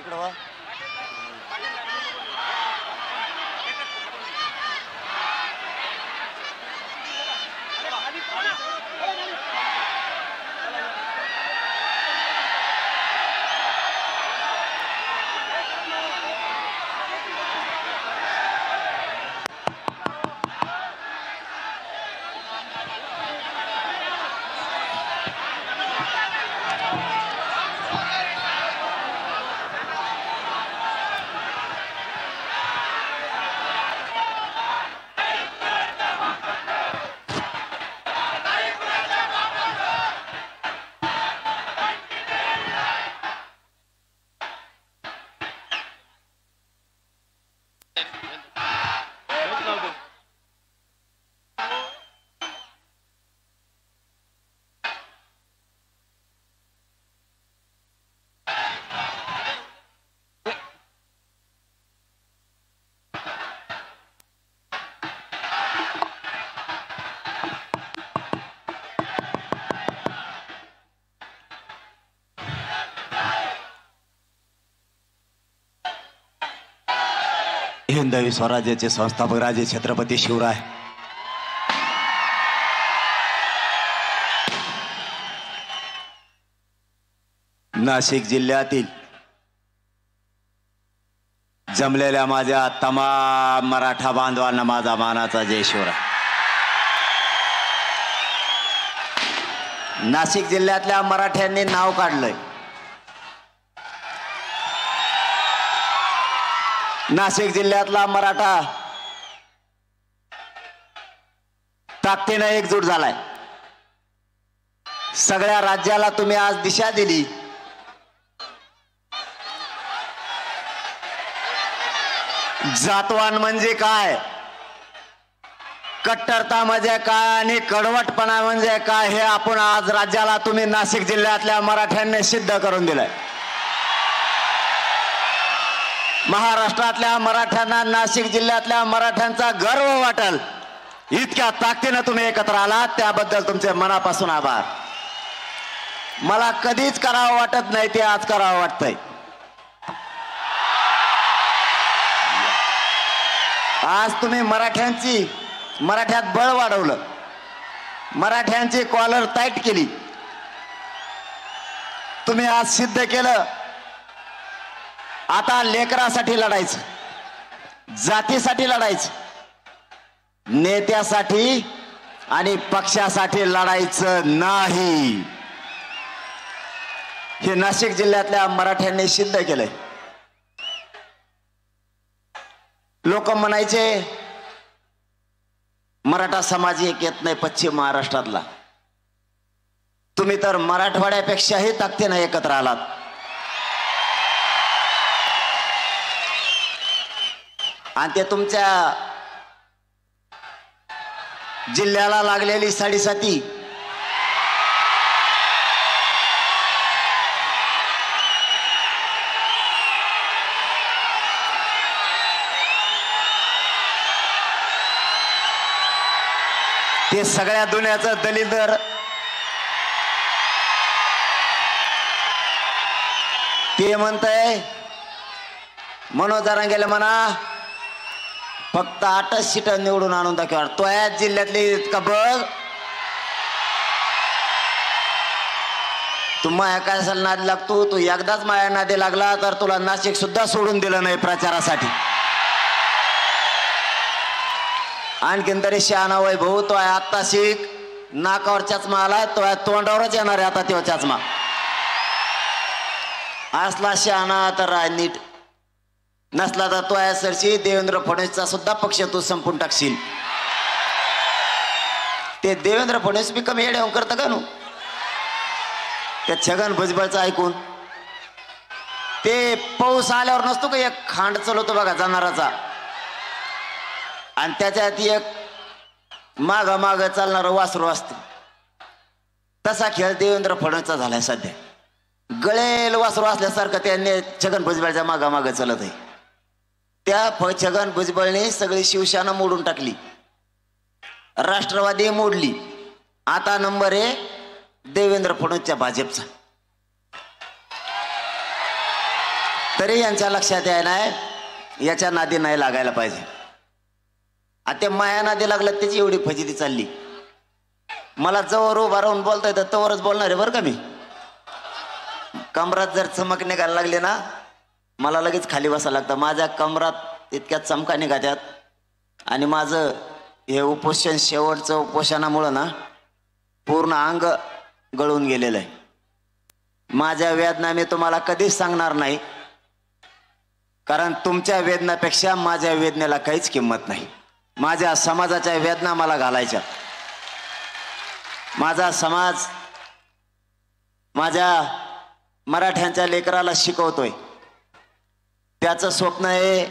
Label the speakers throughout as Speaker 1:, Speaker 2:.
Speaker 1: इकडं वा. हिंदवी स्वराज्याचे संस्थापक राजे छत्रपती शिवराय नाशिक जिल्ह्यातील जमलेल्या माझ्या तमाम मराठा बांधवांना माझा मानाचा जय शिवराय. नाशिक जिल्ह्यातल्या मराठ्यांनी नाव काढलंय. नाशिक जिल्ह्यातला मराठा ताकदीने एकजूट झालाय. सगळ्या राज्याला तुम्ही आज दिशा दिली. जातवान म्हणजे काय, कट्टरता म्हणजे काय आणि कडवटपणा म्हणजे काय हे आपण आज राज्याला तुम्ही नाशिक जिल्ह्यातल्या मराठ्यांनी सिद्ध करून दिलंय. महाराष्ट्रातल्या मराठ्यांना नाशिक जिल्ह्यातल्या मराठ्यांचा गर्व वाटेल इतक्या ताकदीने तुम्ही एकत्र आलात, त्याबद्दल तुमचे मनापासून आभार. मला कधीच करावं वाटत नाही ते आज करावं वाटतंय. आज तुम्ही मराठ्यात बळ वाढवलं, मराठ्यांची कॉलर टाईट केली. तुम्ही आज सिद्ध केलं आता लेकरासाठी लढायचं, जातीसाठी लढायचं, नेत्यासाठी आणि पक्षासाठी लढायचं नाही. हे नाशिक जिल्ह्यातल्या मराठ्यांनी सिद्ध केलंय. लोक म्हणायचे मराठा समाज एक येत नाही पश्चिम महाराष्ट्रातला. तुम्ही तर मराठवाड्यापेक्षाही ताकदीने एकत्र आलात. आणि ते तुमच्या जिल्ह्याला लागलेली साडेसाती ते सगळ्या दुनियाचं दलिंदर ते म्हणतंय मनोज जरांगेला म्हणा फक्त 8 सीट निवडून आणून दाखवा. तो या जिल्ह्यातली का बघ, तू माया काय नादी लागतो. तू एकदाच माया नादी लागला तर तुला नाशिक सुद्धा सोडून दिलं नाही प्रचारासाठी. आणखीन तरी शहाणा वैभव तो आहे आत्ता शिक नाकावर चष्मा आलाय, तो आहे तोंडावरच येणार आहे आता तेव्हा चष्मा. असला शहाणा तर राय नीट, नसला तर तो आहे सरशी देवेंद्र फडणवीसचा सुद्धा पक्ष तू संपून टाकशील. ते देवेंद्र फडणवीस बी कमी येड्या करतं का नू. त्या छगन भुजबळचं ऐकून ते पाऊस आल्यावर नसतो का एक खांड चालवतो बघा जनावराचा, आणि त्याच्यात एक माग चालणार वासरू असते. तसा खेळ देवेंद्र फडणवीसचा झालाय सध्या. गळेल वासरू असल्यासारखं त्यांनी छगन भुजबळच्या माग चालत आहे. त्या छगन भुजबळने सगळी शिवसेना मोडून टाकली, राष्ट्रवादी मोडली. आता नंबर आहे देवेंद्र फडणवीसच्या भाजपचा. तरी यांच्या लक्षात याय नाही याच्या नादी नाही लागायला पाहिजे. आता ते माया नादी लागलं त्याची एवढी फजिती चालली. मला जवळ उभा राहून बोलता येतं तवरच बोलणार आहे बरं का मी. कमरात जर चमक निघायला लागली ना मला लगेच खाली बसायला लागतं. माझ्या कमरात इतक्या चमका निघात्यात आणि माझं हे उपोषण शेवटचं उपोषणामुळं ना पूर्ण अंग गळून गेलेलं आहे. माझ्या वेदना मी तुम्हाला कधीच सांगणार नाही, कारण तुमच्या वेदनापेक्षा माझ्या वेदनेला काहीच किंमत नाही. माझ्या समाजाच्या वेदना मला घालायच्या. माझा समाज माझ्या मराठ्यांच्या लेकराला शिकवतोय. त्याचं स्वप्न आहे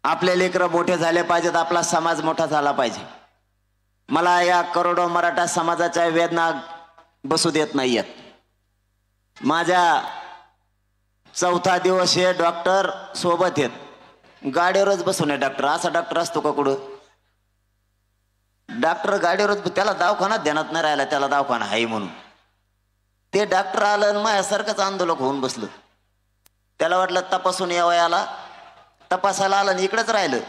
Speaker 1: आपले लेकरं मोठे झाले पाहिजेत, आपला समाज मोठा झाला पाहिजे. मला या करोडो मराठा समाजाच्या वेदना बसू देत नाहीयेत. माझ्या चौथा दिवस हे डॉक्टर सोबत आहेत. गाडीवरच बसून आहे डॉक्टर. असा डॉक्टर असतो का कुठं? डॉक्टर गाडीवरच, त्याला दवाखाना ध्यानात नाही राहिला त्याला दवाखाना आहे म्हणून. ते डॉक्टर आलं आणि माझ्यासारखंच आंदोलक होऊन बसलं. त्याला वाटलं तपासून यावयाला, तपासायला आलं आणि इकडेच राहिलं.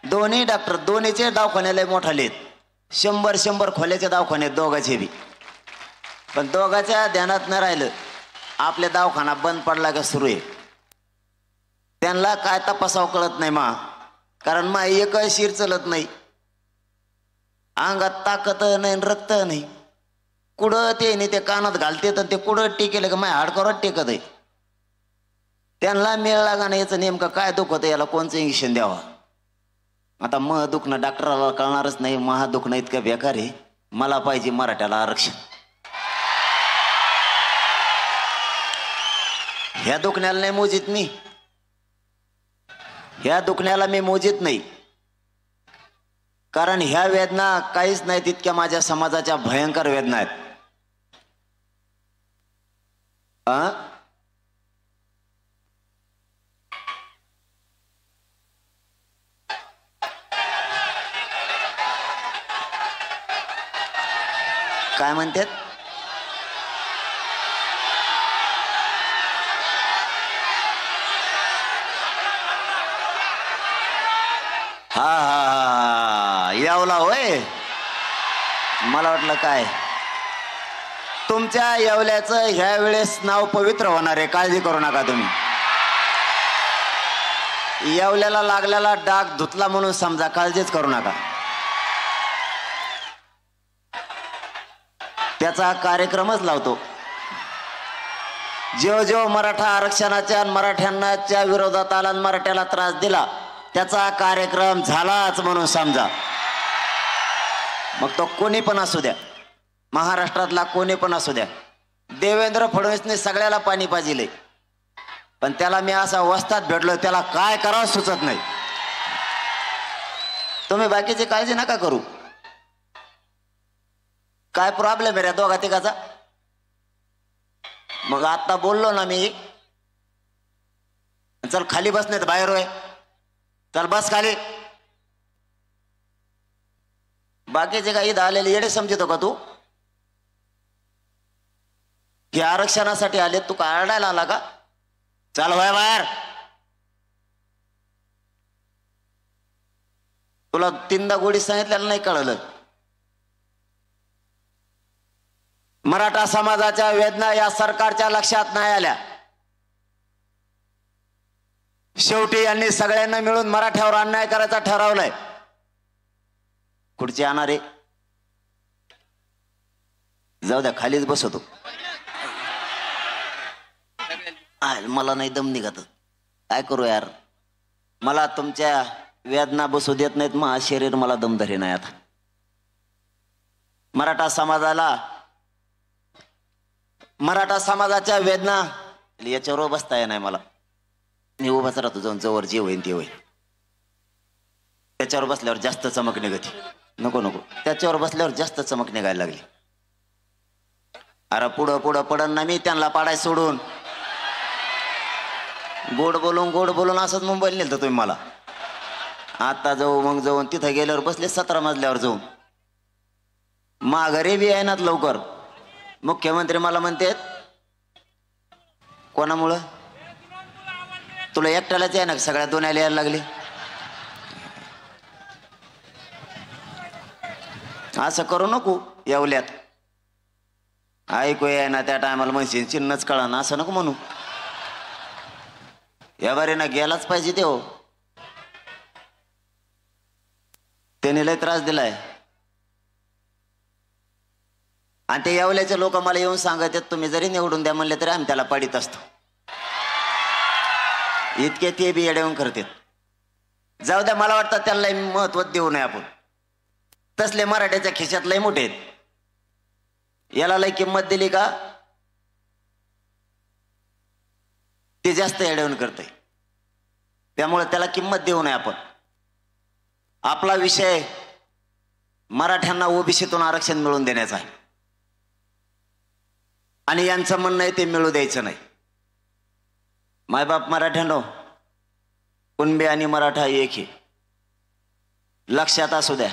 Speaker 1: दोन्ही डॉक्टर दोन्हीचे दवाखान्याला मोठाले आहेत. 100 खोल्याचे दवाखाने आहेत दोघांचे बी. पण दोघांच्या ध्यानात नाही राहिलं आपल्या दवाखाना बंद पडला का सुरू आहे. त्यांना काय तपासावं कळत नाही मा, कारण मा एक शिर चलत नाही, अंगात ताकद नाही, रक्त नाही. कुठं ते नाही ते कानात घालते तर ते कुठं टिकेल का माझ्या हाडकावरच टेकत आहे. त्यांना मेळ लागा नाही याचं नेमकं काय दुखत याला कोणचं इंजेक्शन द्यावा. आता मग दुखणं डॉक्टराला कळणारच नाही. महा दुखणं इतकं बेकार आहे. मला पाहिजे मराठ्याला आरक्षण. ह्या दुखण्याला नाही मोजित मी, ह्या दुखण्याला मी मोजित नाही, कारण ह्या वेदना काहीच नाहीत इतक्या माझ्या समाजाच्या भयंकर वेदना आहेत. काय म्हणतात? हा हा यावला होय. मला वाटलं काय तुमच्या येवल्याचं ह्या वेळेस नाव पवित्र होणार आहे. काळजी करू नका तुम्ही. येवल्याला लागलेला डाग धुतला म्हणून समजा, काळजीच करू नका. त्याचा कार्यक्रमच लावतो. जो मराठा आरक्षणाच्या मराठ्यांच्या विरोधात आला, मराठ्याला त्रास दिला, त्याचा कार्यक्रम झालाच म्हणून समजा. मग तो कोणी पण असू द्या, महाराष्ट्रातला कोणी पण असू द्या. देवेंद्र फडणवीसने सगळ्याला पाणी पाजिले, पण त्याला मी असा वस्ताद भेटलो त्याला काय करावं सुचत नाही. तुम्ही बाकीची काळजी नका करू. काय प्रॉब्लेम आहे रे दोघा तिघाचा? मग आता बोललो ना मी, चल खाली बस नाही तर बाहेर होय, चल बस खाली. बाकीचे काही इथं आलेले येडे समजतो का तू? हे आरक्षणासाठी आले, तू काय आरडायला आला का? चल होय बाहेर. तुला 3दा गोडी सांगितल्याला नाही कळलं. मराठा समाजाच्या वेदना या सरकारच्या लक्षात नाही आल्या. शेवटी यांनी सगळ्यांना मिळून मराठ्यावर अन्याय करायचा ठरवलंय. खुर्ची आणा रे, जाऊ द्या खालीच बसवतो. मला नाही दम निघत, काय करू यार. मला तुमच्या वेदना बसू देत नाहीत, मग शरीर मला दम धरे नाही. आता मराठा समाजाच्या वेदना याच्यावर बसता नाही मला. मी उभाच राहतो, जाऊन जवळ जे होईन ते होईल. त्याच्यावर बसल्यावर जास्त चमक निघते. नको त्याच्यावर बसल्यावर जास्त चमक निघायला लागली. अरे पुढं पडन ना मी त्यांना पाडाय सोडून. गोड बोलून असंच मुंबईला नेलं तुम्ही मला. आता जाऊन तिथं गेल्यावर बसले 17 मजल्यावर जाऊन. माघारी बी येणार लवकर. मुख्यमंत्री मला म्हणतात कोणामुळं? तुला एकट्यालाच आहे ना, सगळ्या दोन्हीला यायला लागले. असं करू नको. येवल्यात ऐकू आहे ना, त्या टायमाला म्हणशील चिन्हच कळा ना, असं नको म्हणू. या बारी ना गेलाच पाहिजे ते. हो, त्याने लय त्रास दिलाय. आणि ते येवल्याचे लोक मला येऊन सांगत आहेत, तुम्ही जरी निवडून द्या म्हणले तरी आम्ही त्याला पाडीत असतो. इतके ते बी येऊन करतात. जाऊ द्या, मला वाटतं त्याला लय महत्व देऊ नये आपण. तसले मराठ्याच्या खिशात लय मोठे आहेत. याला लय किंमत दिली का ते जास्त येऊन करते. त्यामुळे त्याला किंमत देऊ नये आपण. आपला विषय मराठ्यांना ओबीसीतून आरक्षण मिळवून देण्याचा आहे. आणि यांचं म्हणणं आहे ते मिळू द्यायचं नाही. मायबाप मराठ्यानो, कुणबी आणि मराठा एक आहे, लक्षात असू द्या.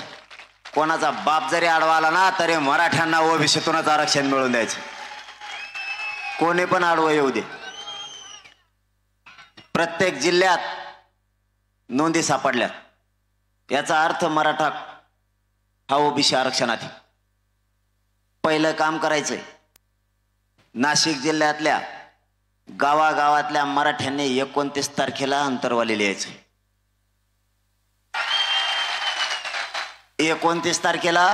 Speaker 1: कोणाचा बाप जरी आडवा आला ना तरी मराठ्यांना ओबीसीतूनच आरक्षण मिळवून द्यायचं. कोणी पण आडवं येऊ दे. प्रत्येक जिल्ह्यात नोंदी सापडल्यात. याचा अर्थ मराठा हा ओबीसी आरक्षणात. पहिलं काम करायचंय, नाशिक जिल्ह्यातल्या गावागावातल्या मराठ्यांनी 29 तारखेला अंतरवाली लिहायचं. 29 तारखेला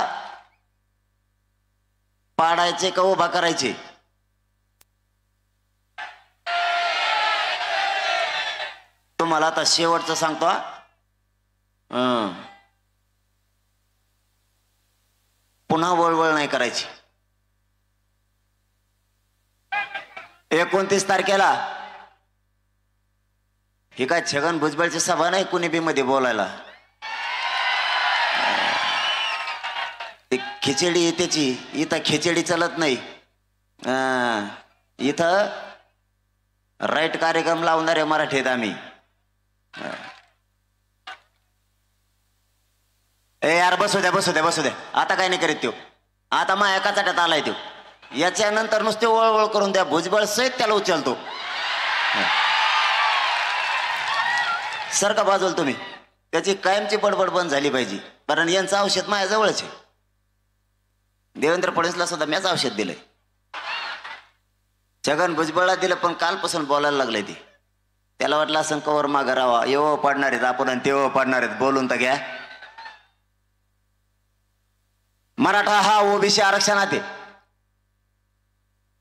Speaker 1: पाडायचे का उभा करायचे? तुम्हाला आता शेवटचं सांगतो. पुन्हा वळवळ नाही करायची. 29 तारखेला ही काय छगन भुजबळची सभा नाही कुणी बी मध्ये बोलायला. खिचडी त्याची इथं खिचडी चालत नाही. इथं राईट कार्यक्रम लावणारे मराठीत आम्ही. ए यार बसू द्या बसू द्या बसू द्या. आता काय नाही करीत तो. आता मग एका चाट्यात आलाय तो. याच्यानंतर नुसते वळवळ करून द्या. भुजबळ सहित त्याला उचलतो. सारखा बाजूल तुम्ही. त्याची कायमची बडबड बंद झाली पाहिजे. कारण यांचं औषध माझ्या जवळच आहे. देवेंद्र फडणवीसला सुद्धा मॅच औषध दिलंय. छगन भुजबळला दिलं पण कालपासून बोलायला लागलंय ते. त्याला वाटलं असं कवर मागं राहावा. येव पाडणार आहेत आपण आणि तेव्हा पाडणार आहेत. बोलून तर घ्या. मराठा हा ओबीसी आरक्षणात आहे.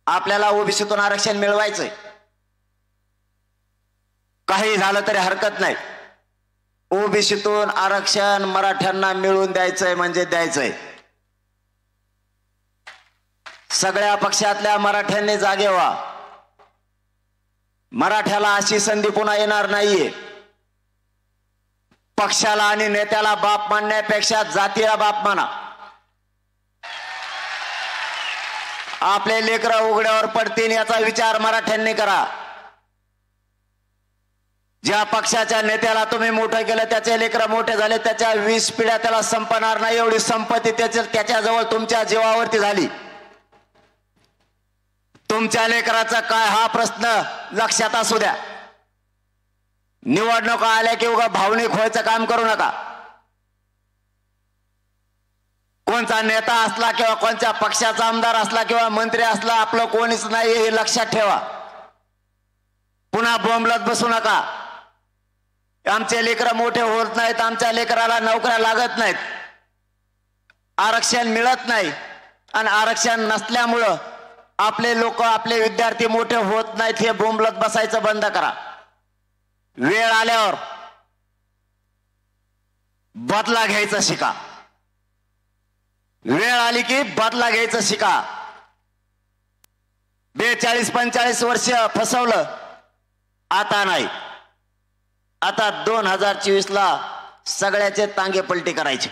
Speaker 1: आपल्याला ओबीसीतून आरक्षण मिळवायचंय. काही झालं तरी हरकत नाही. ओबीसीतून आरक्षण मराठ्यांना मिळवून द्यायचंय म्हणजे द्यायचंय. सगळ्या पक्षातल्या मराठ्यांनी जागे व्हा. मराठ्याला अशी संधी पुन्हा येणार नाहीये. पक्षाला आणि नेत्याला बाप मानण्यापेक्षा जातीला बाप माना. आपले लेकरं उघड्यावर पडतील याचा विचार मराठ्यांनी करा. ज्या पक्षाच्या नेत्याला तुम्ही मोठं केलं त्याचे लेकरं मोठे झाले. त्याच्या 20 पिढ्या त्याला संपणार नाही एवढी संपत्ती त्याच्याजवळ तुमच्या जीवावरती झाली. तुमच्या लेकराचा काय हा प्रश्न लक्षात असू द्या. निवडणुका आल्या की उगा भावनिक व्हायचं काम करू नका. कोणचा नेता असला किंवा कोणत्या पक्षाचा आमदार असला किंवा मंत्री असला आपलं कोणीच नाही हे लक्षात ठेवा. पुन्हा बोंबलत बसू नका. आमचे लेकरं मोठे होत नाहीत, आमच्या लेकराला नोकऱ्या लागत नाहीत, आरक्षण मिळत नाही आणि आरक्षण नसल्यामुळं आपले लोक आपले विद्यार्थी मोठे होत नाहीत हे बोंबलत बसायचं बंद करा. वेळ आल्यावर बदला घ्यायचा शिका. वेळ आली की बदला घ्यायचं शिका. 42-45 वर्ष फसवलं, आता नाही. आता 2024 ला सगळ्याचे टांगे पलटी करायचे.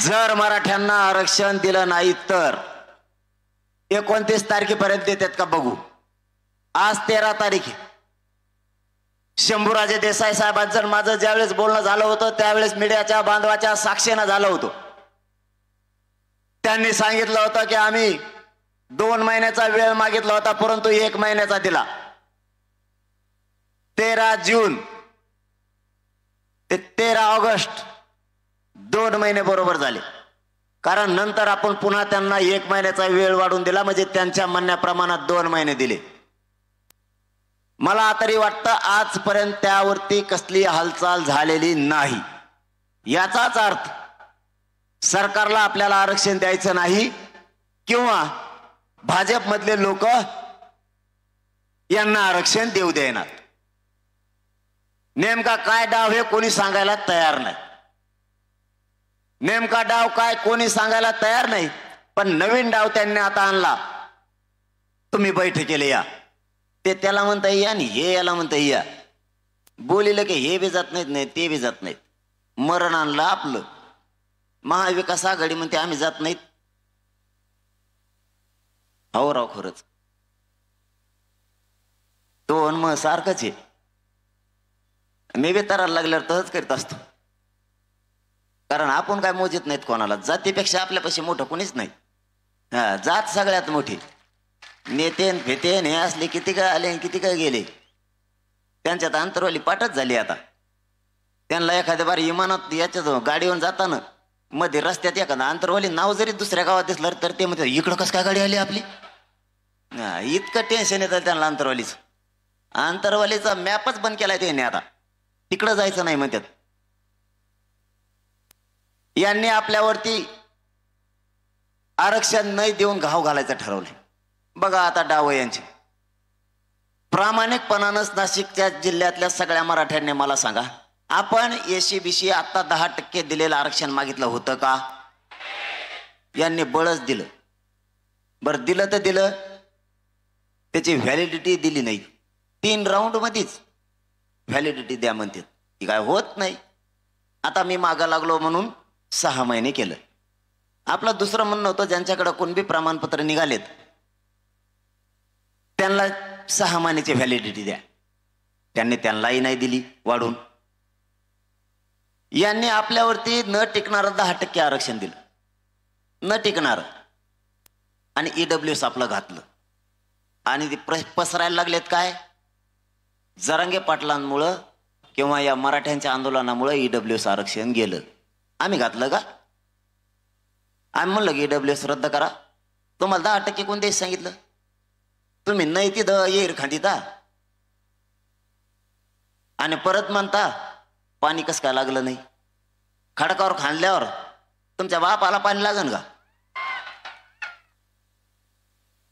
Speaker 1: जर मराठ्यांना आरक्षण दिलं नाही तर 29 तारखेपर्यंत देतात का बघू. आज 13 तारीख आहे. शंभूराजे देसाई साहेबांचं माझं ज्यावेळेस बोलणं झालं होतं त्यावेळेस मीडियाच्या बांधवाच्या साक्षीनं झालं होतं. त्यांनी सांगितलं होतं की आम्ही 2 महिन्याचा वेळ मागितला होता, परंतु 1 महिन्याचा दिला. 13 जून ते 13 ऑगस्ट 2 महिने बरोबर झाले. कारण नंतर आपण पुन्हा त्यांना 1 महिन्याचा वेळ वाढून दिला, म्हणजे त्यांच्या म्हणण्याप्रमाणात 2 महिने दिले. मला तरी वाटतं आजपर्यंत त्यावरती कसली हालचाल झालेली नाही. याचाच अर्थ सरकारला आपल्याला आरक्षण द्यायचं नाही किंवा भाजपमधले लोक यांना आरक्षण देऊ देणार. नेमका काय डाव हे कोणी सांगायला तयार नाही. नेमका डाव काय कोणी सांगायला तयार नाही. पण नवीन डाव त्यांनी आता आणला. तुम्ही बैठकीला या, ते त्याला म्हणता या आणि हे याला म्हणता या. बोलिलं की हे बी जात नाहीत, नाही ते बी जात नाहीत. मरण आणलं आपलं. महाविकास आघाडी म्हणते आम्ही जात नाहीत. हो राव, खरंच तो मग सारखंच आहे. मी बी तराला लागल्यावर तसंच करीत असतो. कारण आपण काय मोजित नाहीत कोणाला. जातीपेक्षा आपल्यापाशी मोठं कोणीच नाही. हा, जात सगळ्यात मोठी. नेतेन फेतेन हे असले किती काय आले किती काय गेले. त्यांच्यात अंतरवाली पाठच झाली. आता त्यांना एखाद्या बारी इमानात याच्यात गाडीवर जाताना मध्ये रस्त्यात एखादा अंतरवाली नाव जरी दुसऱ्या गावात दिसलं तर ते म्हणतात इकडं कसं काय गाडी आली आपली. इतकं टेन्शन येतं त्यांना अंतरवालीच. अंतरवालीचा मॅपच बंद केलाय त्यांनी. आता तिकडं जायचं नाही म्हणतात. यांनी आपल्यावरती आरक्षण नाही देऊन घाव घालायचं ठरवले. बघा आता डाव यांचे. प्रामाणिकपणानंच नाशिकच्या जिल्ह्यातल्या सगळ्या मराठ्यांनी मला सांगा, आपण एसीबीसी आता 10% दिलेलं आरक्षण मागितलं होतं का? यांनी बळच दिलं. बरं दिलं तर दिलं, त्याची व्हॅलिडिटी दिली नाही. 3 राऊंड मध्येच व्हॅलिडिटी द्या म्हणतात. ती काय होत नाही. आता मी मागा लागलो म्हणून 6 महिने केलं. आपलं दुसरं म्हणणं होतं ज्यांच्याकडे कुणबी प्रमाणपत्र निघालेत त्यांना 6 महिन्याची व्हॅलिडिटी द्या. त्यांनी त्यांनाही नाही दिली वाढून. यांनी आपल्यावरती न टिकणारं 10% आरक्षण दिलं. न टिकणार आणि ईडब्ल्यूएस आपलं घातलं. आणि ते पसरायला लागलेत काय? जरांगे पाटलांमुळं किंवा या मराठ्यांच्या आंदोलनामुळं ईडब्ल्यूएस आरक्षण गेलं. आम्ही घातलं का? आम्ही म्हणलं की ईडब्ल्यूएस रद्द करा. तुम्हाला 10% कोण देश सांगितलं? तुम्ही नाही तिथं येर खांदिता आणि परत म्हणता पाणी कसं काय लागलं नाही. खडकावर खांदल्यावर तुमच्या बापाला पाणी लागन का?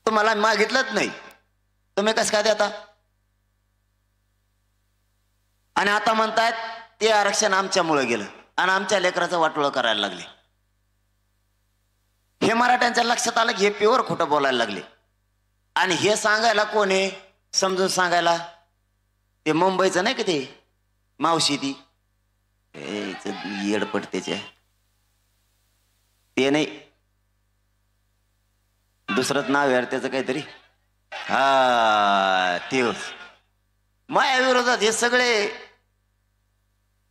Speaker 1: तुम्हाला मागितलंच नाही, तुम्ही कसं काय देता? आणि आता म्हणतायत ते आरक्षण आमच्यामुळे गेलं आणि आमच्या लेकराचं वाटोळं करायला लागले. हे मराठ्यांच्या लक्षात आलं की हे प्युअर खोटं बोलायला लागले. आणि हे सांगायला कोण आहे? समजून सांगायला ते मुंबईचं नाही का ते मावशी ती येडपट त्याचे ते नाही, दुसरंच नाव यार त्याचं काहीतरी. हा तेच माया विरोधात हे सगळे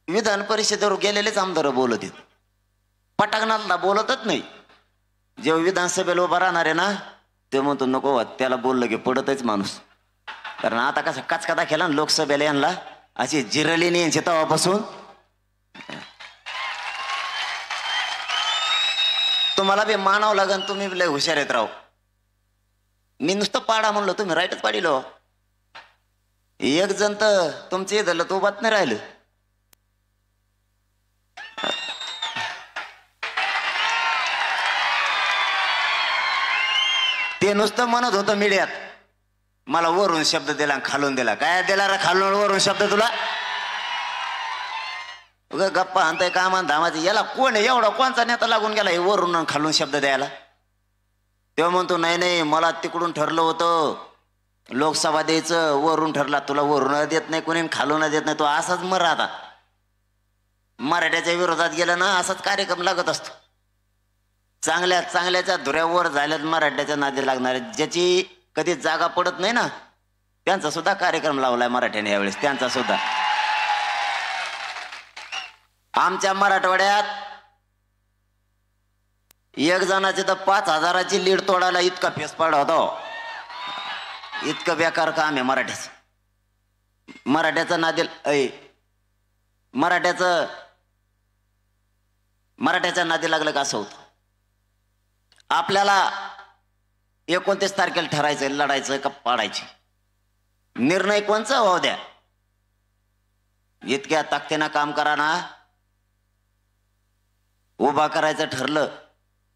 Speaker 1: विधान परिषदेवर गेलेलेच आमदार बोलत आहेत. पटांगणाला बोलतच नाही. जेव्हा विधानसभेला उभा राहणार आहे ना ते म्हणतो नको, त्याला बोललं की पडतच माणूस. कारण आता कसं कचकदा केला ना लोकसभेला यांना अशी जिरली नाही यांची तवापासून. तुम्हाला बी मानावं लागन, तुम्ही लय हुशार आहेत राव. मी नुसतं पाडा म्हणलो, तुम्ही राईटच पाडिलो. एक जण तर तुमचे झालं तो बात नाही राहिलं. ते नुसतं म्हणत होतं मीडियात मला वरून शब्द दिला खालून दिला. काय दिला रे खालून वरून शब्द तुला? गप्पा आणताय कामान धामाचे. याला कोण आहे एवढा? कोणचा नेता लागून गेला हे वरून खालून शब्द द्यायला? तेव्हा म्हणतो नाही नाही मला तिकडून ठरलं होतं लोकसभा द्यायचं, वरून ठरला. तुला वरून देत नाही कोणी, खालून देत नाही. तो असाच मर. आता मराठ्याच्या विरोधात गेला ना असाच कार्यक्रम लागत असतो. चांगल्या चांगल्याच्या धुऱ्यावर झाल्यात मराठ्याच्या नादी लागणारे. ज्याची कधी जागा पडत नाही ना त्यांचा सुद्धा कार्यक्रम लावलाय मराठ्याने यावेळेस. त्यांचा सुद्धा. आमच्या मराठवाड्यात एक जणाची तर 5,000ची लीड तोडायला इतका फेसपाड होतो. इतकं बेकार काम आहे मराठीचं. मराठ्याचं नादी मराठ्याच्या नादी लागलं का असं होतं. आपल्याला 29 तारखेला ठरायचं लढायचं का पाडायचे. निर्णय कोणचा व्हाव द्या. इतक्या ताकदीनं काम करा ना. उभा करायचं ठरलं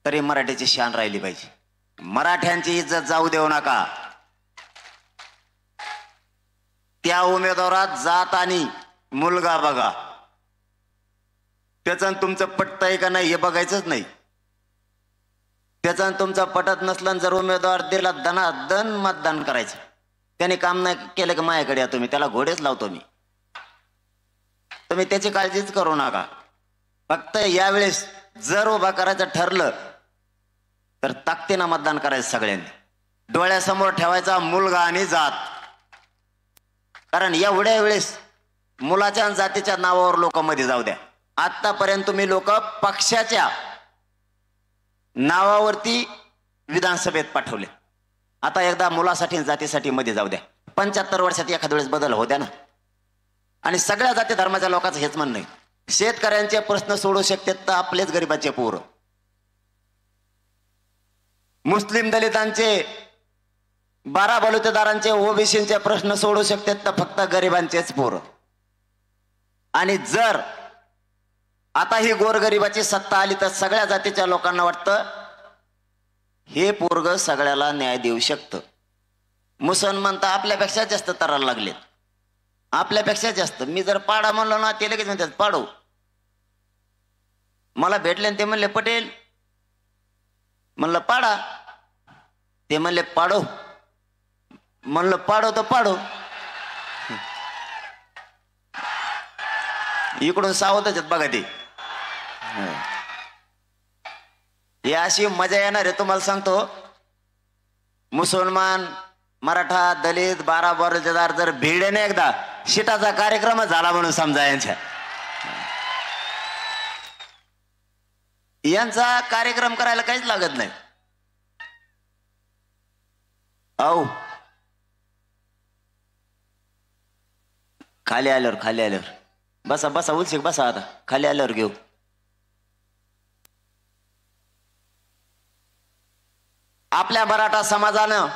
Speaker 1: तरी मराठ्याची शान राहिली पाहिजे. मराठ्यांची इज्जत जाऊ देऊ नका. त्या उमेदवारात जात आणि मुलगा बघा. त्याचं तुमचं पटतंय का नाही हे बघायचंच नाही. त्याचं तुमचं पटत नसलं जर उमेदवार दिला दन मतदान करायचं. त्याने काम नाही केलं की माझ्याकडे या तुम्ही. त्याला घोडेच लावतो मी. तुम्ही त्याची काळजीच करू नका. फक्त यावेळेस जर उभा करायचं ठरलं तर ताकदीनं मतदान करायचं. सगळ्यांनी डोळ्यासमोर ठेवायचा मुलगा आणि जात. कारण एवढ्या वेळेस मुलाच्या आणि जातीच्या नावावर लोक मध्ये जाऊ द्या. आतापर्यंत तुम्ही लोक पक्षाच्या नावावरती विधानसभेत पाठवले. आता एकदा मुलासाठी जातीसाठी मध्ये जाऊ द्या. 75 वर्षात एखाद्या वेळेस बदल होऊ द्या ना. आणि सगळ्या जाती धर्माच्या लोकांचं हेच म्हणणं आहे. शेतकऱ्यांचे प्रश्न सोडू शकतात तर आपलेच गरिबाचे पोरं. मुस्लिम दलितांचे 12 बलुतेदारांचे ओबीसीचे प्रश्न सोडू शकतात तर फक्त गरिबांचेच पोरं. आणि जर आता ही गोरगरिबाची सत्ता आली तर सगळ्या जातीच्या लोकांना वाटतं हे पोरग सगळ्याला न्याय देऊ शकतं. मुसलमान तर आपल्यापेक्षा जास्त तरायला लागलेत. आपल्यापेक्षा जास्त. मी जर पाडा म्हणलो ना ते लगेच म्हणतात पाडू. मला भेटले ते म्हणले पटेल. म्हणलं पाडा. ते म्हणले पाडो. म्हणलं पाडो तर पाडो. इकडून सावधच आहेत बघा ते. ही अशी मजा येणार आहे तुम्हाला सांगतो. मुसलमान मराठा दलित 12 बलुतेदार जर भिडेने एकदा शिटाचा कार्यक्रम झाला म्हणून समजा. यांचा कार्यक्रम करायला काहीच लागत नाही. औ खाली आल्यावर बसा बसा उलशिक बसा. आता खाली आल्यावर घेऊ. आपल्या मराठा समाजानं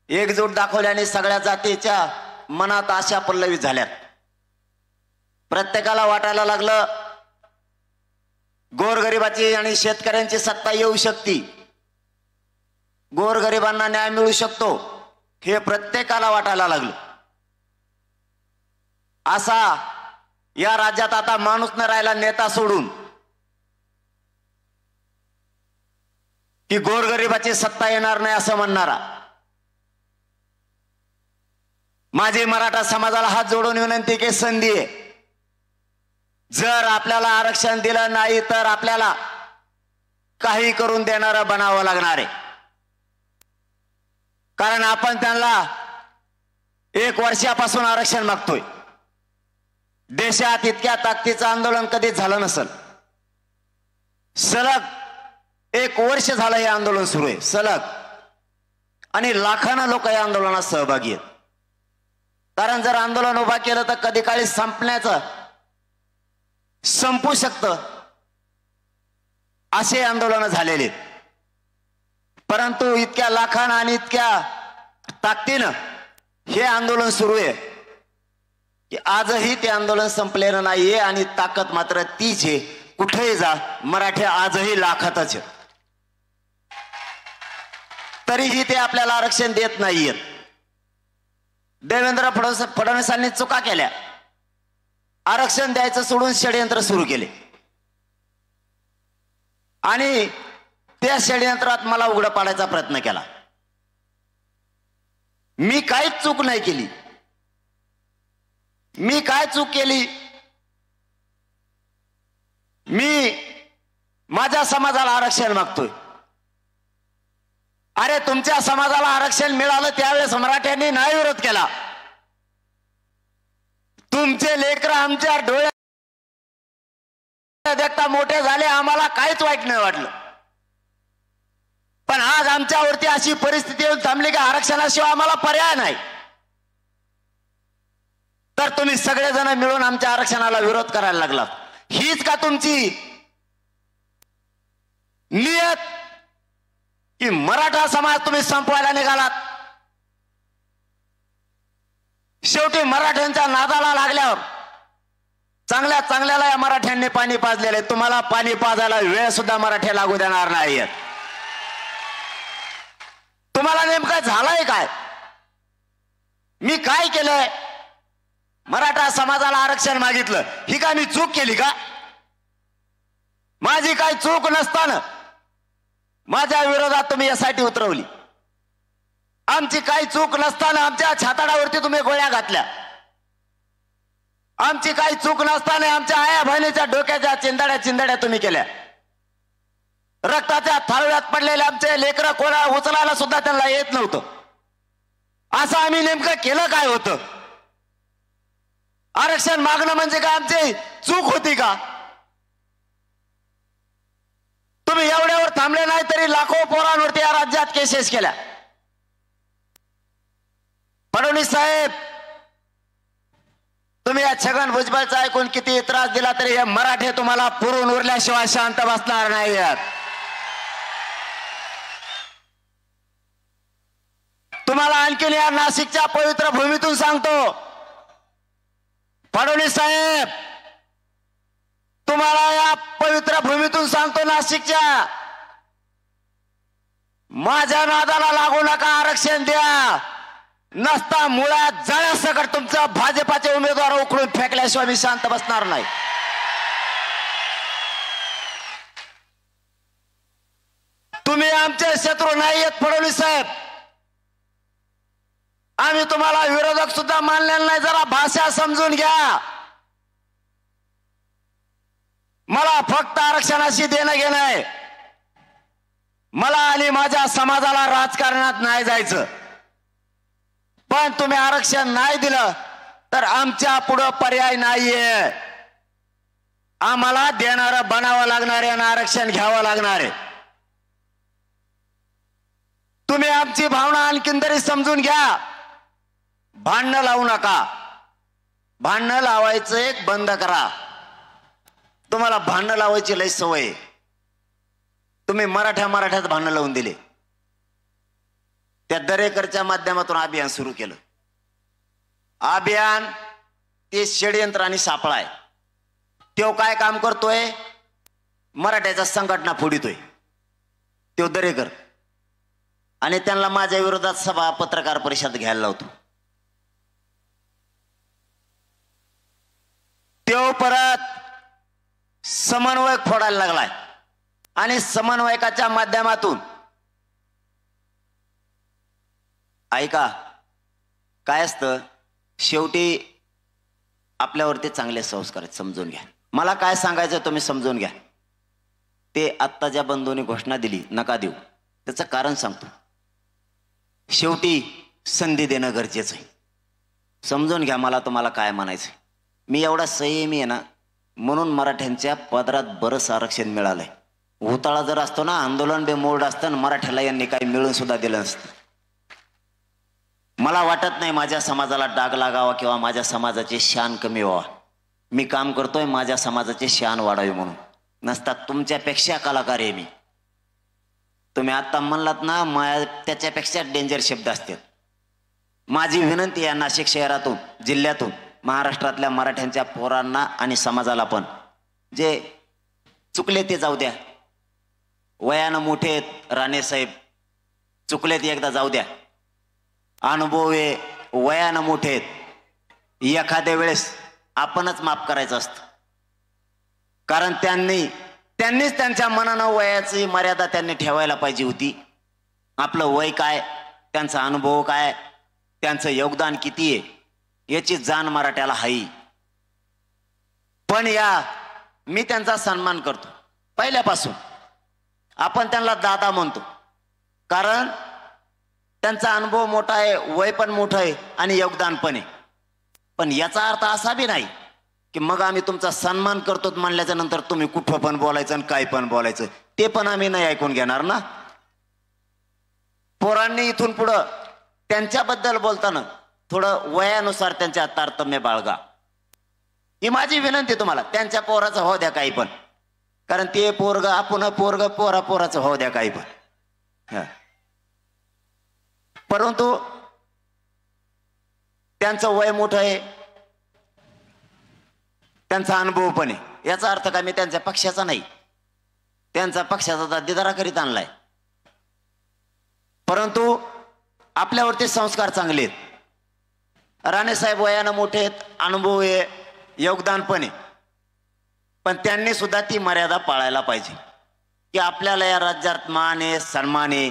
Speaker 1: एकजूट दाखवल्याने सगळ्या जातीच्या मनात आशा पल्लवी झाल्यात. प्रत्येकाला वाटायला लागलं गोरगरिबाची आणि शेतकऱ्यांची सत्ता येऊ शकते. गोरगरिबांना न्याय मिळू शकतो हे प्रत्येकाला वाटायला लागलं. असा या राज्यात आता माणूस न राहिला नेता सोडून की गोरगरिबाची सत्ता येणार नाही असं म्हणणारा. माझी मराठा समाजाला हात जोडून विनंती की संधी आहे. जर आपल्याला आरक्षण दिलं नाही तर आपल्याला काही करून देणारं बनावं लागणार आहे. कारण आपण त्यांना 1 वर्षापासून आरक्षण मागतोय. देशात इतक्या ताकदीचं आंदोलन कधीच झालं नसेल. सलग 1 वर्ष झालं हे आंदोलन सुरू आहे सलग. आणि लाखांना लोक या आंदोलनात सहभागी आहेत. कारण जर आंदोलन उभा केलं तर कधी काळी संपू शकतं असे आंदोलन झालेले. परंतु इतक्या लाखांना आणि इतक्या ताकदीनं हे आंदोलन सुरू आहे की आजही ते आंदोलन संपलेलं नाहीये. आणि ताकद मात्र तीच आहे. कुठेही जा मराठी आजही लाखातच आहे. तरीही ते आपल्याला आरक्षण देत नाहीयेत. देवेंद्र फडणवीसांनी चुका केल्या. आरक्षण द्यायचं सोडून षडयंत्र सुरू केले. आणि त्या षडयंत्रात मला उघडं पाडायचा प्रयत्न केला. मी काहीच चूक नाही केली. मी काय चूक केली? मी माझ्या समाजाला आरक्षण मागतोय. अरे तुमच्या समाजाला आरक्षण मिळालं त्यावेळेस मराठ्यांनी नाही विरोध केला. तुमचे लेकरं आमच्या डोळ्यात देखता मोठे झाले. आम्हाला काहीच वाईट नाही वाटलं. पण आज आमच्यावरती अशी परिस्थिती येऊन थांबली की आरक्षणाशिवाय आम्हाला पर्याय नाही. तर तुम्ही सगळेजण मिळून आमच्या आरक्षणाला विरोध करायला लागलात. हीच का तुमची नियत की मराठा समाज तुम्ही संपवायला निघालात? शेवटी मराठ्यांच्या नादाला लागल्यावर चांगल्या चांगल्याला या मराठ्यांनी पाणी पाजलेले. तुम्हाला पाणी पाजायला वेळ सुद्धा मराठे लागू देणार नाहीत. तुम्हाला नेमकं झालंय काय? मी काय केलंय? मराठा समाजाला आरक्षण मागितलं, ही काय मी चूक केली का? माझी काय चूक नसताना माझ्या विरोधात तुम्ही यासाठी उतरवली. आमची काही चूक नसताना आमच्या छाताडावरती तुम्ही गोळ्या घातल्या. आमची काही चूक नसताना आमच्या आया बहिणीच्या डोक्याच्या चिंदाड्या तुम्ही केल्या. रक्ताच्या थाळव्यात पडलेले आमचे लेकरं कोणा उचलायला सुद्धा त्यांना येत नव्हतं. असं आम्ही नेमकं केलं काय होतं? आरक्षण मागणं म्हणजे काय आमची चूक होती का? तुम्ही एवढ्यावर थांबले नाही तरी लाखो पोरांवरती या राज्यात केसेस केल्या. फडणवीस साहेब, तुम्ही या छगन भुजबळचा ऐकून किती त्रास दिला तरी हे मराठे तुम्हाला पुरून उरल्याशिवाय शांत बसणार नाहीत. तुम्हाला आणखीन या नाशिकच्या पवित्र भूमीतून सांगतो, फडणवीस साहेब, तुम्हाला या पवित्र भूमीतून सांगतो, नाशिकच्या, माझ्या नादाला लागू नका. आरक्षण द्या. नसता मुळात जळ्यासकट तुमचा भाजपाचे उमेदवार उकळून फेकल्याशिवाय मी शांत बसणार नाही. तुम्ही आमचे शत्रू नाहीयेत फडणवीस साहेब. आम्ही तुम्हाला विरोधक सुद्धा मानलेला नाही. जरा भाषा समजून घ्या. मला फक्त आरक्षणाशी देणं घेणं आहे. मला आणि माझ्या समाजाला राजकारणात नाही जायचं. पण तुम्ही आरक्षण नाही दिलं तर आमच्या पुढं पर्याय नाहीये. आम्हाला देणारं बनावं लागणार आहे आणि आरक्षण घ्यावं लागणार आहे. तुम्ही आमची भावना आणखीन तरी समजून घ्या. भांडणं लावू नका. भांडणं लावायचं एक बंद करा. तुम्हाला भांडणं लावायची लय सवय. तुम्ही मराठ्यात भांडणं लावून दिले. त्या दरेकरच्या माध्यमातून अभियान सुरू केलं. अभियान ते षडयंत्र आणि सापळा आहे. तो काय काम करतोय? मराठ्याच्या संघटना फोडितोय तो दरेकर. आणि त्यांना माझ्या विरोधात सभा पत्रकार परिषद घ्यायला लावतो. तो परत समन्वयक फोडायला लागलाय आणि समन्वयकाच्या माध्यमातून ऐका काय असतं, शेवटी आपल्यावरती चांगले संस्कार आहेत, समजून घ्या. मला काय सांगायचं तुम्ही समजून घ्या. ते आत्ता ज्या बंधूंनी घोषणा दिली नका देऊ, त्याचं कारण सांगतो. शेवटी संधी देणं गरजेचं आहे. समजून घ्या मला तुम्हाला काय म्हणायचं. मी एवढा संयमी आहे ना, म्हणून मराठ्यांच्या पदरात बरंच आरक्षण मिळालंय. घोटाळा जर असतो ना, आंदोलन बेमोड असतं, मराठ्याला यांनी काही मिळून सुद्धा दिलं नसतं. मला वाटत नाही माझ्या समाजाला डाग लागावा किंवा माझ्या समाजाची शान कमी व्हावा. मी काम करतोय माझ्या समाजाची शान वाढावी म्हणून. नसता तुमच्यापेक्षा कलाकार आहे मी. तुम्ही आता म्हणलात ना, त्याच्यापेक्षा डेंजर शब्द असतात. माझी विनंती आहे नाशिक शहरातून, जिल्ह्यातून, महाराष्ट्रातल्या मराठ्यांच्या पोरांना आणि समाजाला पण, जे चुकले ते जाऊ द्या. वयानं मोठे आहेत राणेसाहेब, चुकलेत एकदा जाऊ द्या. अनुभव आहे, वयानं मोठे आहेत. एखाद्या वेळेस आपणच माफ करायचं असतं. कारण त्यांनीच त्यांच्या मनानं वयाची मर्यादा त्यांनी ठेवायला पाहिजे होती. आपलं वय काय, त्यांचा अनुभव काय, त्यांचं योगदान किती आहे याची जाण मराठ्याला हाई. पण मी त्यांचा सन्मान करतो पहिल्यापासून. आपण त्यांना दादा म्हणतो कारण त्यांचा अनुभव मोठा आहे, वय पण मोठं आहे आणि योगदान पण आहे. पण याचा अर्थ असा बी नाही की मग आम्ही तुमचा सन्मान करतो म्हणल्याच्या नंतर तुम्ही कुठं पण बोलायचं आणि काय पण बोलायचं, ते पण आम्ही नाही ऐकून घेणार ना. पोरांनी इथून पुढं त्यांच्याबद्दल बोलताना थोडं वयानुसार त्यांच्या तारतम्य बाळगा, ही माझी विनंती तुम्हाला. त्यांच्या पोराचं हो द्या काही पण, कारण ते पोरग आपण पोरग पोराचं हो द्या काही पण. परंतु त्यांचं वय मोठं आहे, त्यांचा अनुभव पण आहे. याचा अर्थ काय, मी त्यांच्या पक्षाचा नाही, त्यांचा पक्षाचा दादेदारा करीत आणलाय. परंतु आपल्यावरती संस्कार चांगले आहेत. राणेसाहेब वयानं मोठे आहेत, अनुभव आहे, योगदान पण आहे, पण त्यांनी सुद्धा ती मर्यादा पाळायला पाहिजे की आपल्याला या राज्यात मान आहे, सन्मान आहे.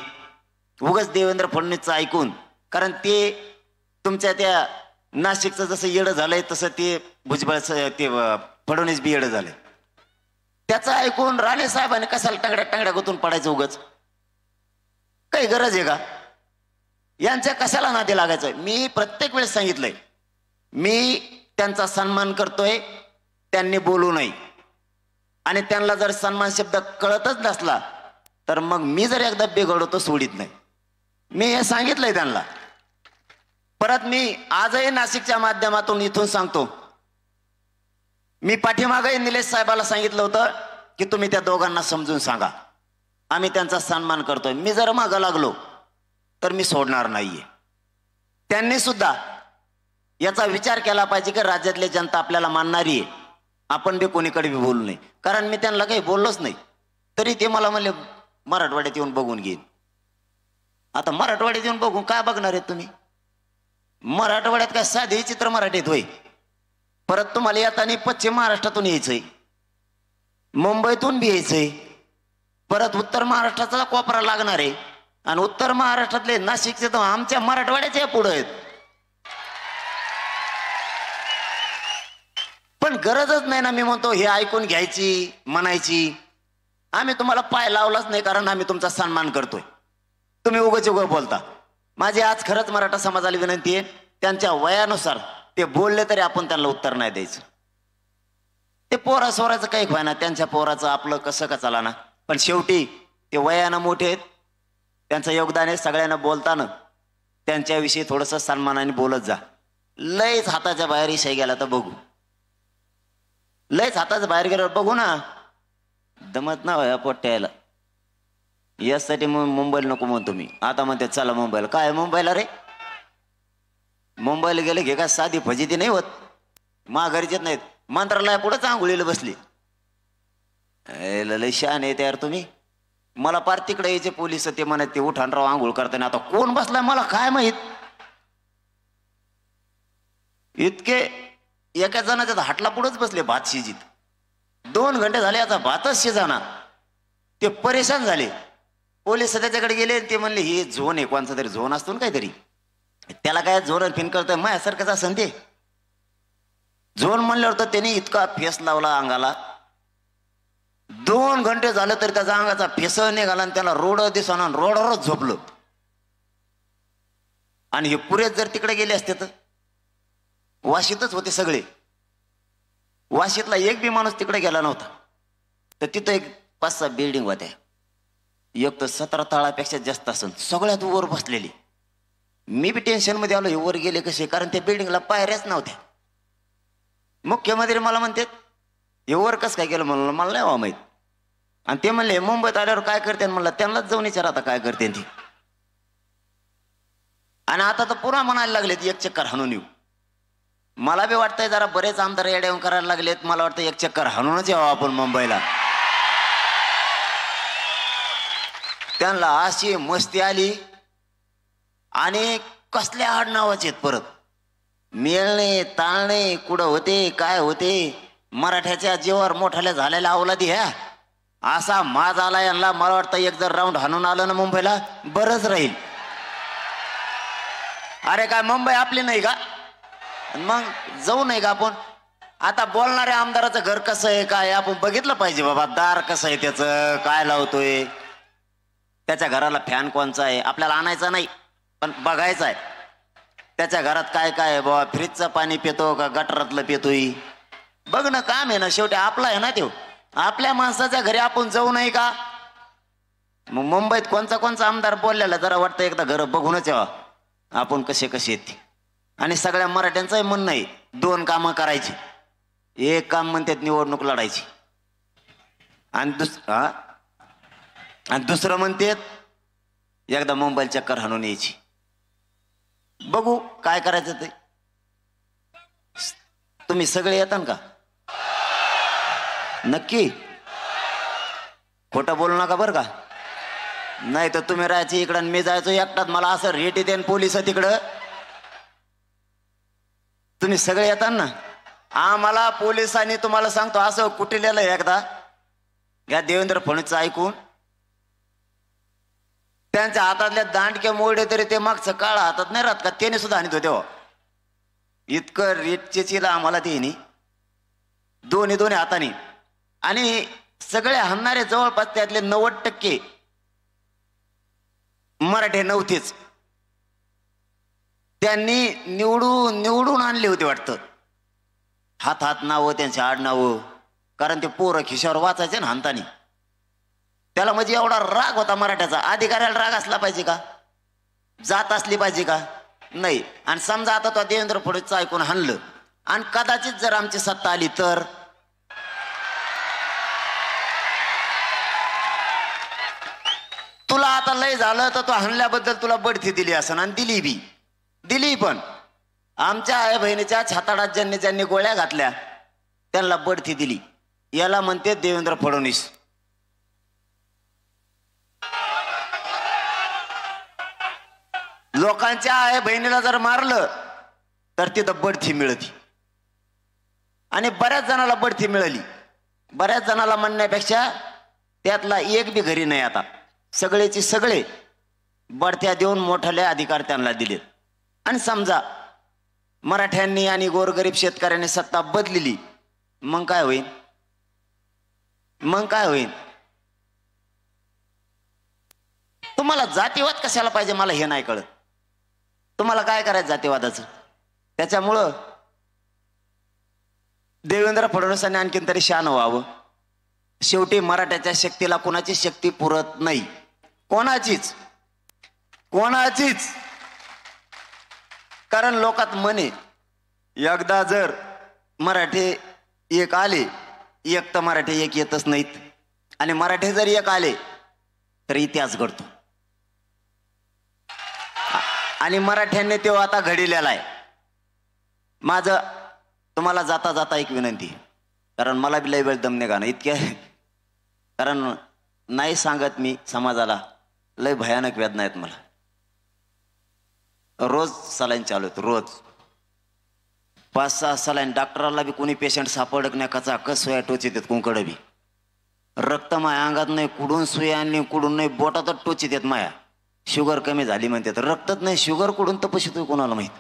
Speaker 1: उगाच देवेंद्र फडणवीसचं ऐकून, कारण ते तुमच्या त्या नाशिकचं जसं येडं झालंय तसं ते भुजबळ ते फडणवीस बी येडं झालंय. त्याचं ऐकून राणेसाहेबांनी कशाला टांगड्या गुतून पडायचं उगाच? काही गरज आहे का? यांच्या कशाला नादी लागायचं? मी प्रत्येक वेळेस सांगितलंय, मी त्यांचा सन्मान करतोय, त्यांनी बोलू नये. आणि त्यांना जर सन्मान शब्द कळतच नसला तर मग मी जर एकदा बिघडवतो सोडित नाही. मी हे सांगितलंय त्यांना. परत मी आजही नाशिकच्या माध्यमातून इथून सांगतो, मी पाठीमागही निलेश साहेबाला सांगितलं होतं की तुम्ही त्या दोघांना समजून सांगा, आम्ही त्यांचा सन्मान करतोय. मी जर मागं लागलो तर मी सोडणार नाहीये. त्यांनी सुद्धा याचा विचार केला पाहिजे की राज्यातली जनता आपल्याला मानणारी आहे, आपण बी कोणीकडे बी बोलू नये. कारण मी त्यांना काही बोललोच नाही, तरी ते मला म्हणले मराठवाड्यात येऊन बघून घेईन. आता मराठवाड्यात येऊन बघून काय बघणार आहेत तुम्ही? मराठवाड्यात काय साधे चित्र मराठीत होय? परत तुम्हाला येताना पश्चिम महाराष्ट्रातून यायचंय, मुंबईतून बी यायचंय, परत उत्तर महाराष्ट्राचा कोपरा लागणार आहे. आणि उत्तर महाराष्ट्रातले नाशिकचे तर आमच्या मराठवाड्याच्या पुढे आहेत. पण गरजच नाही ना. मी म्हणतो हे ऐकून घ्यायची, म्हणायची. आम्ही तुम्हाला पाय लावलाच नाही, कारण आम्ही तुमचा सन्मान करतोय. तुम्ही उगाच बोलता. माझी आज खरंच मराठा समाजाला विनंती आहे, त्यांच्या वयानुसार ते बोलले तरी आपण त्यांना उत्तर नाही द्यायचं. ते पोरा सोराचं काही व्हायना, त्यांच्या पोराचं आपलं कसं का चाला ना. पण शेवटी ते वयानं मोठे आहेत, त्यांचं योगदान आहे. सगळ्यांना बोलताना त्यांच्याविषयी थोडंसं सन्मानाने बोलत जा. लयच हाताच्या बाहेर इशाई गेला तर बघू, लयच हाताच्या बाहेर गेल्यावर बघू ना. दमत ना या पोट्याला. यासाठी मुंबईला नको म्हणतो मी. आता म्हणते चला मुंबईला. काय मुंबईला रे? मुंबईला गेले घे का साधी फजिती नाही होत, माघारीचेच नाहीत. मंत्रालया पुढेच आंघोळीला बसली. लय शान आहे यार तुम्ही. मला पार तिकडे यायचे पोलिस, ते म्हणत ते उठाणराव आंघोळ करताना. आता कोण बसलाय मला काय माहित. इतके एका जणाच्या हाटला पुढेच बसले भात शिजीत. 2 घंटे झाले आता भातच शिजाना. ते परेशान झाले. पोलिस त्याच्याकडे गेले, ते म्हणले ही झोन आहे, कोणचा तरी झोन असतो ना काहीतरी, त्याला काय झोन फिन करतोय माझ्यासारखंच असं ते झोन म्हणल्यावर. तर त्यांनी इतका फेस लावला अंगाला. 2 घंटे झालं तरी त्याचा अंगाचा फेस निघाला आणि त्याला रोड दिसना, रोडवरच झोपलं. आणि हे पुरेच जर तिकडे गेले असते तर वाशीतच होते सगळे. वाशीतला एक बी माणूस तिकडे गेला नव्हता. तर तिथं एक 5-6 बिल्डिंग होत्या, एक तर 17 तळापेक्षा जास्त असून सगळ्यात वर बसलेली. मी बी टेन्शन मध्ये आलो, हे वर गेले कसे, कारण त्या बिल्डिंगला पायऱ्याच नव्हत्या. मुख्यमंत्री मला म्हणतात हे वर कसं काय केलं? म्हणलं मला नाही व्हा माहीत. आणि ते म्हणले मुंबईत आल्यावर काय करते? म्हणलं त्यांनाच जाऊन विचार आता काय करते ती. आणि आता तर पुन्हा म्हणायला लागलेत एक चक्कर हाणून येऊ. मला बी वाटतंय जरा बरेच आमदार येड्यावून करायला लागलेत. मला वाटतं एक चक्कर हाणूनच यावं आपण मुंबईला. त्यांना अशी मस्ती आली. आणि कसल्या आडनावाचे आहेत परत, मेळणे ताळणे कुठं होते काय होते. मराठ्याच्या जीवावर मोठाल्या झालेल्या अवलादी ह्या. असा माज आला यांना. मला वाटतं एक जर राऊंड हाणून आलं ना मुंबईला बरंच राहील. अरे काय मुंबई आपली नाही का? मग जाऊ नाही का आपण? आता बोलणाऱ्या आमदाराचं घर कसं आहे काय आपण बघितलं पाहिजे बाबा. दार कसं आहे त्याचं, काय लावतोय, त्याच्या घराला फॅन कोणचा आहे आपल्याला आणायचा नाही, पण बघायचं आहे त्याच्या घरात काय काय आहे बाबा. फ्रीजचं पाणी पितो का गटारातलं पितोय, बघणं काम आहे ना. शेवटी आपला आहे ना तो. आपल्या माणसाच्या घरी आपण जाऊ नाही का? मग मुंबईत कोणचा कोणचा आमदार बोललेला जरा वाटतं एकदा घर बघूनच यावा आपण कसे कसे येते. आणि सगळ्या मराठ्यांचंही म्हणणं आहे 2 कामं करायची. एक काम म्हणतात निवडणूक लढायची आणि दुसरं म्हणतात एकदा मुंबईला चक्कर हाणून यायची. बघू काय करायचं ते. तुम्ही सगळे येतात का? नक्की खोटं बोलू नका बरं का. नाही तर तुम्ही राहायचे इकडं आणि मी जायचो एकटाच. मला असं रेट येते पोलिस तिकडं. तुम्ही सगळे येतात ना. आम्हाला पोलिसांनी तुम्हाला सांगतो असं कुटिलेलं एकदा या देवेंद्र फडणवीसचं ऐकून त्यांच्या हातातल्या दांडके मोडे तरी ते मागचं काळ हातात नाही राहत का त्याने सुद्धा आणत होते. इतकं रेटचेला आम्हाला ते दोन्ही हाताने. आणि सगळे हाणणारे जवळपास त्यातले 90% मराठे नव्हतेच. त्यांनी निवडून आणले होते वाटतं. हात नावं त्यांचे आडनावं. कारण ते पोरं खिशावर वाचायचे ना हाणतानी. त्याला म्हणजे एवढा राग होता मराठ्याचा. अधिकाऱ्याला राग असला पाहिजे का? जात असली पाहिजे का? नाही. आणि समजा आता तो देवेंद्र फडणवीसचं ऐकून हाणलं आणि कदाचित जर आमची सत्ता आली तर तुला आता लय झालं तर तो हाणल्याबद्दल तुला बढती दिली असं आणि दिली पण आमच्या आई बहिणीच्या छाताडात ज्यांनी गोळ्या घातल्या त्यांना बढती दिली. याला म्हणते देवेंद्र फडणवीस. लोकांच्या आई बहिणीला जर मारलं तर तिथं बढती मिळती. आणि बऱ्याच जणाला बढती मिळाली. बऱ्याच जणाला म्हणण्यापेक्षा त्यातला एक बी घरी नाही. आता सगळेची सगळे बढत्या देऊन मोठाले अधिकार त्यांना दिलेत. आणि समजा मराठ्यांनी आणि गोरगरीब शेतकऱ्यांनी सत्ता बदलली मग काय होईल? तुम्हाला जातीवाद कशाला पाहिजे मला हे नाही कळत. तुम्हाला काय करायचं जातीवादाचं? त्याच्यामुळं देवेंद्र फडणवीसांनी आणखीन तरी शान व्हावं. शेवटी मराठ्याच्या शक्तीला कोणाची शक्ती पुरत नाही. कोणाचीच. कारण लोकात म्हणे एकदा जर मराठे एक आले एक तर मराठे एक येतच नाहीत. आणि मराठे जर एक आले तर इतिहास घडतो. आणि मराठ्यांनी तो आता घडलेला आहे. माझं तुम्हाला जाता जाता एक विनंती. कारण मला बी लय वेळ दम नाही गाणं इतक्या. कारण नाही सांगत मी समाजाला लय भयानक वेदना आहेत मला. रोज सलाईन चालू आहेत. रोज 5-6 सलाईन. डॉक्टराला बी कोणी पेशंट सापडक नाही कचा कस सोया टोचित आहेत. कुंकड बी रक्त माया अंगात नाही. कुडून सुया आणि कुडून नाही बोटातच टोचित आहेत. माया शुगर कमी झाली म्हणतात. रक्तच नाही शुगर कुडून तपशितोय कोणाला माहित.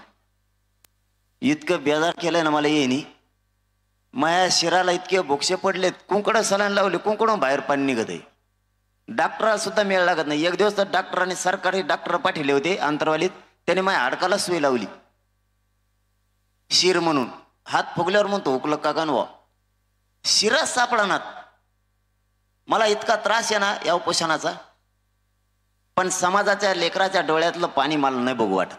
Speaker 1: इतकं बेजार केलंय ना मला येईनी. माया शिराला इतके बोक्षे पडलेत. कुंकड सलाईन लावले कुंकडून बाहेर पाणी निघत आहे. डॉक्टराला सुद्धा मेळ लागत नाही. एक दिवस तर डॉक्टरांनी सरकारी डॉक्टर पाठवले होते अंतरवालीत. त्याने माझ्या हाडकाला सुई लावली शिर म्हणून. हात फुगल्यावर म्हणतो हुकलं का गणवा. शिरच सापडणार. मला इतका त्रास आहे ना या उपोषणाचा. पण समाजाच्या लेकराच्या डोळ्यातलं पाणी मला नाही बघू वाटत.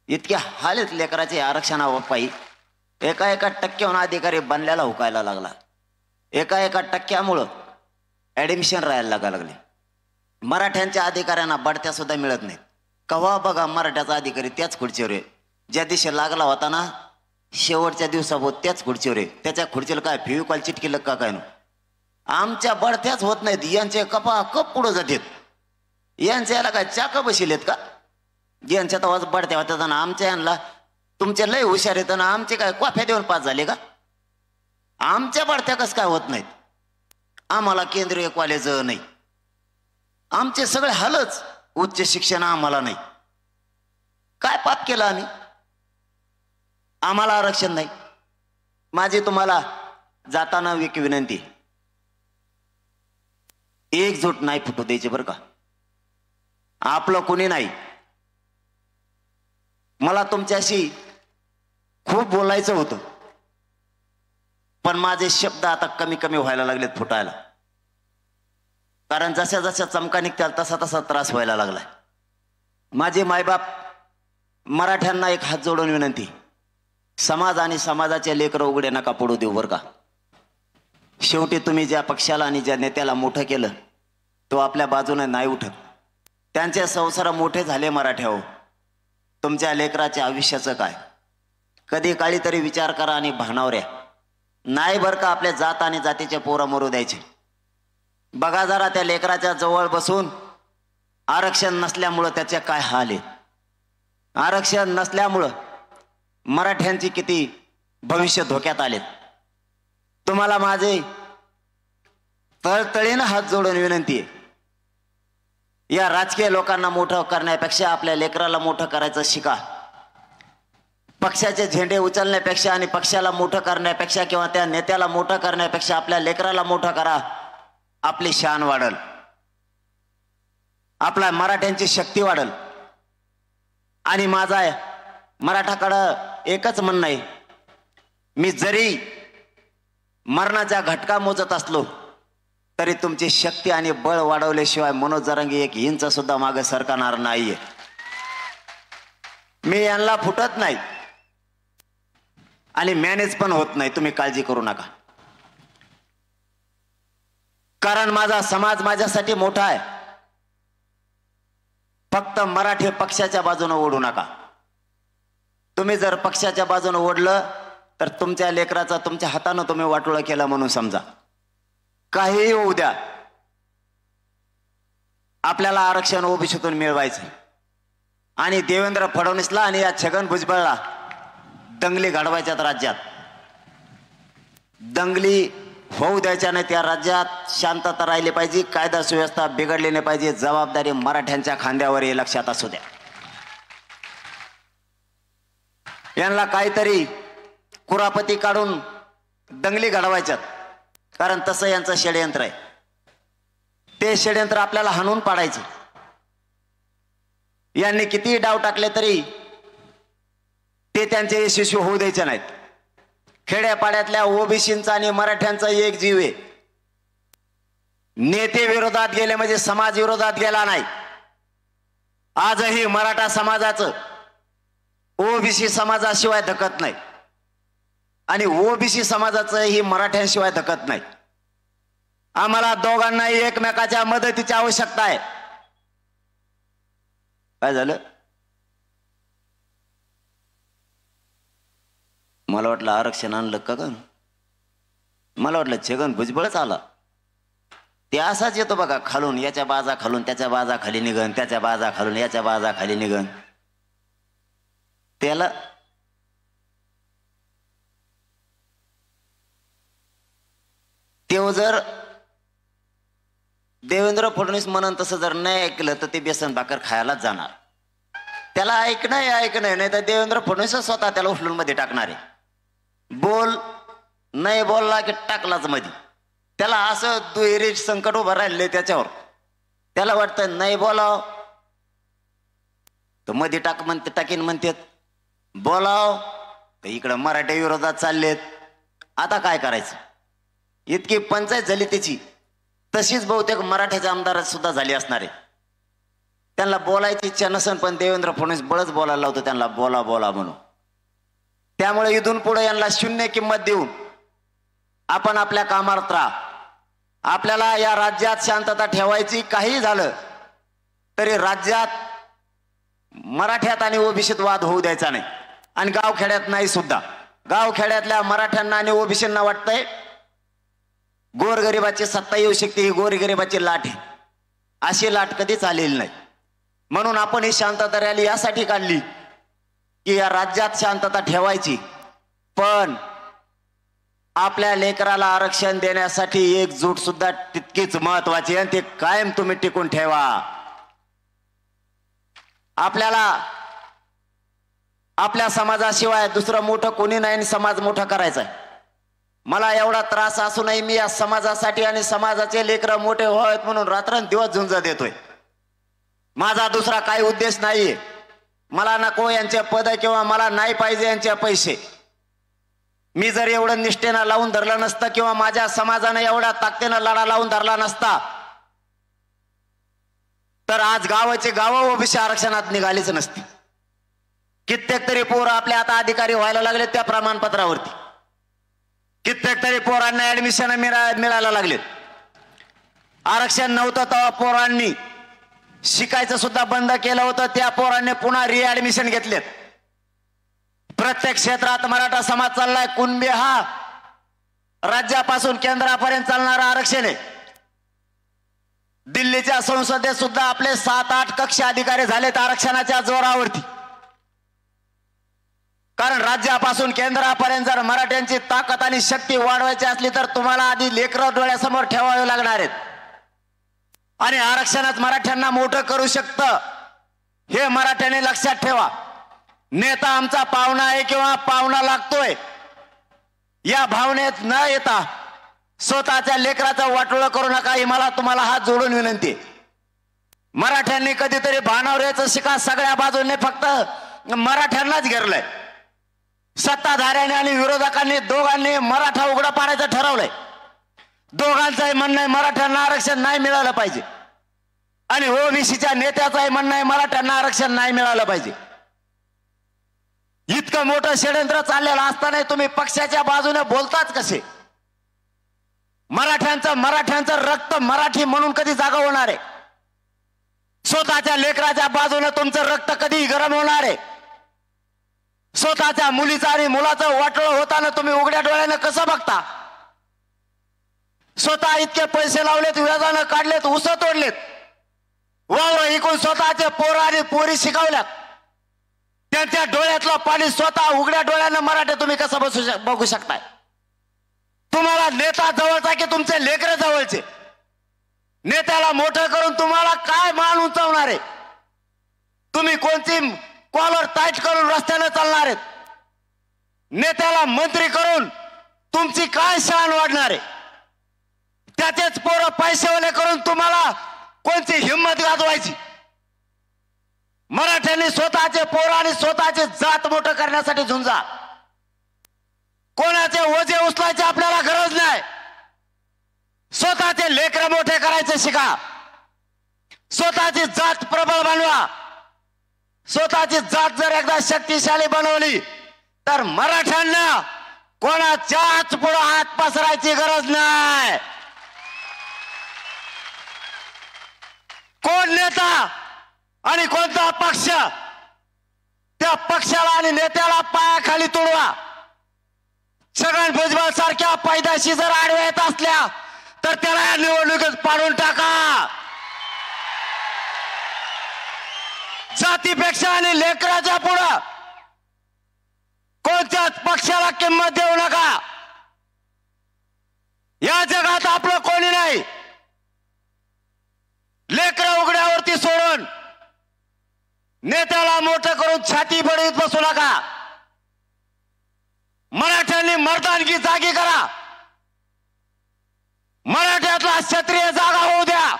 Speaker 1: इतके हाल आहेत लेकराचे आरक्षणापायी. एका टक्क्याहून अधिकारी बनल्याला हुकायला लागला. एका टक्क्यामुळं ऍडमिशन राहायला लागले. मराठ्यांच्या अधिकाऱ्यांना बढत्या सुद्धा मिळत नाहीत. कव्हा बघा मराठ्याचा अधिकारी त्याच खुर्चीवर आहे. ज्या दिवशी लागला होता ना शेवटच्या दिवसाभोत त्याच खुर्चीवर आहे. त्याच्या खुर्चीला काय फेविकॉल चिटकेलं का काय नो. आमच्या बढत्याच होत नाहीत. यांचे कपा कप पुढं जातात. यांच्या याला काय चाक बशिलेत का? यांच्या तवाच बढत्या होत्या ना आमच्या यांना तुमचे लय हुशार येतं ना. आमचे काय कॉफ्या देऊन पास झाले का? आमच्या बढत्या कसं काय होत नाहीत? आम्हाला केंद्रीय कॉलेज नाही. आमचे सगळे हालच. उच्च शिक्षण आम्हाला नाही. काय पाप केलं आम्ही? आम्हाला आरक्षण नाही. माझी तुम्हाला जाताना विनंती एकजूट नाही फुटू द्यायची बरं का. आपलं कोणी नाही. मला तुमच्याशी खूप बोलायचं होतं पण माझे शब्द आता कमी व्हायला लागलेत फुटायला. कारण जशा जशा चमका निघतात तसा तसा त्रास व्हायला लागलाय. माझे मायबाप मराठ्यांना एक हात जोडून विनंती, समाज आणि समाजाचे लेकरं उघडे नका पडू देऊ बरं का. शेवटी तुम्ही ज्या पक्षाला आणि ज्या नेत्याला मोठं केलं तो आपल्या बाजूने नाही उठत. त्यांचे संसार मोठे झाले मराठ्या हो. तुमच्या लेकराच्या आयुष्याचं काय? कधी काळी तरी विचार करा आणि भानावर या. नाही बरं का आपल्या जात आणि जातीचे पोरं मरू द्यायचे. बघा जरा त्या लेकराच्या जवळ बसून आरक्षण नसल्यामुळं त्याचे काय हाल आहे. आरक्षण नसल्यामुळं मराठ्यांची किती भविष्य धोक्यात आलेत. तुम्हाला माझे तळतळीनं हात जोडून विनंती आहे, या राजकीय लोकांना मोठं करण्यापेक्षा आपल्या लेकराला मोठं करायचं शिका. पक्षाचे झेंडे उचलण्यापेक्षा आणि पक्षाला मोठं करण्यापेक्षा किंवा त्या नेत्याला मोठं करण्यापेक्षा आपल्या लेकराला मोठं करा. आपली शान वाढल, आपला मराठ्यांची शक्ती वाढल. आणि माझा मराठाकडं एकच म्हणणं आहे, मी जरी मरणाचा घटका मोजत असलो तरी तुमची शक्ती आणि बळ वाढवल्याशिवाय मनोज जरांगे एक इंच सुद्धा मागे सरकणार नाहीये. मी यांना फुटत नाही आणि मॅनेज पण होत नाही, तुम्ही काळजी करू नका. कारण माझा समाज माझ्यासाठी मोठा आहे. फक्त मराठी पक्षाच्या बाजूने ओढू नका. तुम्ही जर पक्षाच्या बाजूने ओढलं तर तुमच्या लेकराचा तुमच्या हाताने तुम्ही वाटोळं केलं म्हणून समजा. काहीही होऊ द्या, आपल्याला आरक्षण ओबीसीतून मिळवायचं. आणि देवेंद्र फडणवीसला आणि या छगन भुजबळला दंगली घडवायच्यात राज्यात. दंगली होऊ द्यायच्या नाही. त्या राज्यात शांतता राहिली पाहिजे, कायदा सुव्यवस्था बिघडली नाही पाहिजे. जबाबदारी मराठ्यांच्या खांद्यावर हे लक्षात असू द्या. यांना काहीतरी कुरापती काढून दंगली घडवायच्यात, कारण तसं यांचं षडयंत्र आहे. ते षडयंत्र आपल्याला हाणून पाडायचं. यांनी कितीही डाव टाकले तरी ते त्यांचे यशस्वी होऊ द्यायचे नाहीत. खेड्यापाड्यातल्या ओबीसींचा आणि मराठ्यांचा एक जीव आहे. नेते विरोधात गेले म्हणजे समाज विरोधात गेला नाही. आजही मराठा समाजाचं ओबीसी समाजाशिवाय धकत नाही आणि ओबीसी समाजाचं ही मराठ्यांशिवाय धकत नाही. आम्हाला दोघांनाही एकमेकाच्या मदतीची आवश्यकता आहे. काय झालं? मला वाटलं आरक्षण आणलं का ग? मला वाटलं छगन भुजबळच आला. ते असाच येतो बघा, खालून याच्या बाजा खालून त्याच्या बाजा खाली निघन, त्याच्या बाजा खालून याच्या बाजा खाली निघन. त्याला तेव्हा जर देवेंद्र फडणवीस म्हणून तसं जर नाही ऐकलं तर ते बेसन भाकर खायलाच जाणार. त्याला ऐकणं नाही तर देवेंद्र फडणवीस स्वतः त्याला उचलून मध्ये टाकणार आहे. बोल नाही बोलला की टाकलाच मध्ये. त्याला असं दुहेरी संकट उभं राहिले त्याच्यावर. त्याला वाटतं नाही बोलाव तर मध्ये टाक म्हणते, टाकीन म्हणतात. बोलाव तर इकडं मराठी विरोधात चाललेत. आता काय करायचं? इतकी पंचायत झाली त्याची. तशीच बहुतेक मराठ्याच्या आमदारात सुद्धा झाली असणार आहे. त्यांना बोलायची इच्छा नसेल पण देवेंद्र फडणवीस बळच बोलायला लावतो त्यांना, बोला बोला म्हणून. त्यामुळे इथून पुढे यांना शून्य किंमत देऊन आपण आपल्या कामात राहा. आपल्याला या राज्यात शांतता ठेवायची. काही झालं तरी राज्यात मराठ्यात आणि ओबीसीत वाद होऊ द्यायचा नाही. आणि गावखेड्यात नाही सुद्धा. गावखेड्यातल्या मराठ्यांना आणि ओबीसींना वाटतंय गोरगरिबाची सत्ता येऊ शकते, ही गोरगरिबाची लाट आहे. अशी लाट कधीच आलेली नाही. म्हणून आपण ही शांतता रॅली यासाठी काढली की या राज्यात शांतता ठेवायची. पण आपल्या लेकराला आरक्षण देण्यासाठी एकजूट सुद्धा तितकीच महत्वाची आहे. ते कायम तुम्ही टिकून ठेवा. आपल्याला आपल्या समाजाशिवाय दुसरं मोठं कोणी नाही आणि समाज मोठा करायचा आहे. मला एवढा त्रास असूनही मी या समाजासाठी आणि समाजाचे लेकरं मोठे व्हावेत म्हणून रात्रंदिवस झुंज देतोय. माझा दुसरा काही उद्देश नाहीये. मला नको यांचे पद किंवा मला नाही पाहिजे यांचे पैसे. मी जर एवढं निष्ठेनं लावून धरलं नसतं किंवा माझ्या समाजाने एवढ्या ताकदीनं लढा लावून धरला नसता तर आज गावाचे गाव ओबीसी आरक्षणात निघालीच नसती. कित्येक तरी पोरं आपल्या आता अधिकारी व्हायला लागले त्या प्रमाणपत्रावरती. कित्येक तरी पोरांना ऍडमिशन मिळायला लागलेत. आरक्षण नव्हतं तेव्हा पोरांनी शिकायचं सुद्धा बंद केलं होतं. त्या पोरांनी पुन्हा रिऍडमिशन घेतलेत. प्रत्येक क्षेत्रात मराठा समाज चाललाय. कुणबी हा राज्यापासून केंद्रापर्यंत चालणारा आरक्षण आहे. दिल्लीच्या संसदेत सुद्धा आपले 7-8 कक्ष अधिकारी झालेत आरक्षणाच्या जोरावरती. कारण राज्यापासून केंद्रापर्यंत जर मराठ्यांची ताकद आणि शक्ती वाढवायची असली तर तुम्हाला आधी लेकरं डोळ्यासमोर ठेवावे लागणार आहेत. आणि आरक्षणच मराठ्यांना मोठं करू शकतं हे मराठ्यांनी लक्षात ठेवा. नेता आमचा पाहुणा आहे किंवा पाहुणा लागतोय या भावनेत न येता स्वतःच्या लेकराचं वाटोळं करू नका ही मला तुम्हाला हात जोडून विनंती. मराठ्यांनी कधीतरी भानावर यायचं शिका. सगळ्या बाजूने फक्त मराठ्यांनाच घेरलंय. सत्ताधाऱ्यांनी आणि विरोधकांनी दोघांनी मराठा उघडा पाडायचं ठरवलंय. दोघांचंही म्हणणं आहे मराठ्यांना आरक्षण नाही मिळालं पाहिजे आणि ओबीसीच्या नेत्याचंही म्हणणं आहे मराठ्यांना आरक्षण नाही मिळालं पाहिजे. इतकं मोठं षडयंत्र चाललेलं असताना तुम्ही पक्षाच्या बाजूने बोलताच कसे? मराठ्यांचं रक्त मराठी म्हणून कधी जागा होणार आहे? स्वतःच्या लेकराच्या बाजूने तुमचं रक्त कधी गरम होणार आहे? स्वतःच्या मुलीचं आणि मुलाचं वाटोळं होताना तुम्ही उघड्या डोळ्यानं कसं बघता? स्वतः इतके पैसे लावलेत, व्याजानं काढलेत, उस तोडलेत, वावर इकून स्वतःचे पोरं आणि पोरी शिकवल्यात. त्यांच्या डोळ्यातलं पाणी स्वतः उघड्या डोळ्यानं मराठे तुम्ही कसं बघू शकताय? तुम्हाला नेता जवळचा की तुमचे लेकरं जवळचे? नेत्याला मोठं करून तुम्हाला काय मान उंचावणार आहे? तुम्ही कोणती कॉलर टाईट करून रस्त्याने चालणार आहेत? नेत्याला मंत्री करून तुमची काय शान वाढणार आहे? त्याचेच पोरं पैसेवाले करून तुम्हाला कोणती हिंमत गाजवायची? मराठ्यांनी स्वतःचे पोरं आणि स्वतःचे जात मोठं करण्यासाठी झुंजा. कोणाचे ओझे उचलायचे आपल्याला गरज नाही. स्वतःचे लेकरं मोठे करायचे शिका. स्वतःची जात प्रबळ बनवा. स्वतःची जात जर एकदा शक्तिशाली बनवली तर मराठ्यांना कोणाच्याच पुढे हात पसरायची गरज नाही. कोण नेता आणि कोणता पक्ष त्या पक्षाला आणि नेत्याला पायाखाली तुडवा. छगन भुजबळ सारख्या पैदाशी जर आडव्या येत असल्या तर त्याला निवडणुकीत पाडून टाका. जातीपेक्षा आणि लेकराच्या पुढं कोणत्याच पक्षाला किंमत देऊ नका. या जगात आपलं कोणी नाही. लेकरं उघड्यावरती सोडून नेत्याला मोठं करून छाती बडवीत बसू नका. मराठ्यांनी मर्दानगी जागी करा. मराठ्यातला क्षत्रिय जागा होऊ द्या.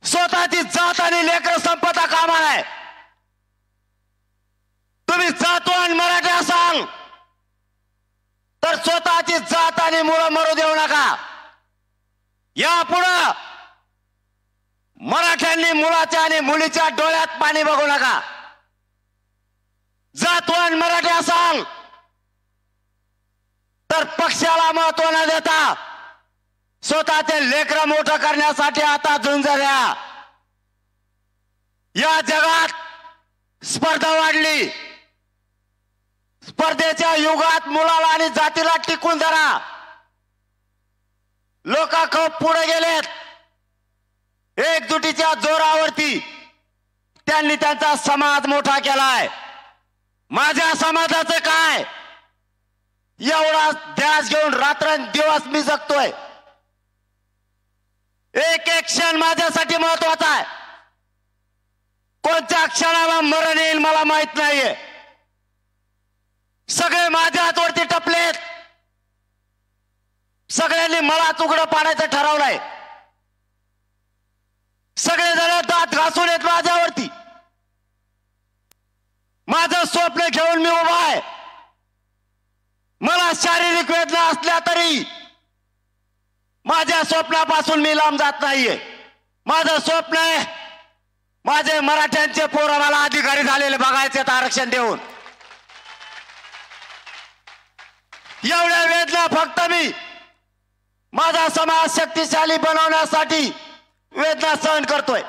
Speaker 1: स्वतःची जात आणि लेकर संपता कामा आहे. तुम्ही जातवान मराठी असाल तर स्वतःची जात आणि मुलं मरू देऊ नका. यापुढं मराठ्यांनी मुलाच्या आणि मुलीच्या डोळ्यात पाणी बघू नका. जातवान मराठी असाल तर पक्षाला महत्व न देता स्वतःचे लेकरं मोठं करण्यासाठी आता झुंज द्या. या जगात स्पर्धा वाढली. स्पर्धेच्या युगात मुलाला आणि जातीला टिकून धरा. लोक खूप पुढे गेलेत. एकजुटीच्या जोरावरती त्यांनी त्यांचा समाज मोठा केलाय. माझ्या समाजाचं काय? एवढा ध्यास घेऊन रात्रंदिवस मी जगतोय. एक एक क्षण माझ्यासाठी महत्वाचा आहे. कोणत्या क्षणाला मरण येईल मला माहित नाहीये. सगळे माझ्या हातवरती टपलेत. सगळ्यांनी मलाच उघडं पाडायचं ठरवलंय. सगळे जण दात घासून येत माझ्यावरती. माझं स्वप्न घेऊन मी उभा आहे. मला शारीरिक वेदना असल्या तरी माझ्या स्वप्नापासून मी लांब जात नाहीये. माझं स्वप्न आहे माझे मराठ्यांचे पोरं मला अधिकारी झालेले बघायचे आरक्षण देऊन. एवढ्या वेदना फक्त मी माझा समाज शक्तिशाली बनवण्यासाठी वेदना सहन करतोय.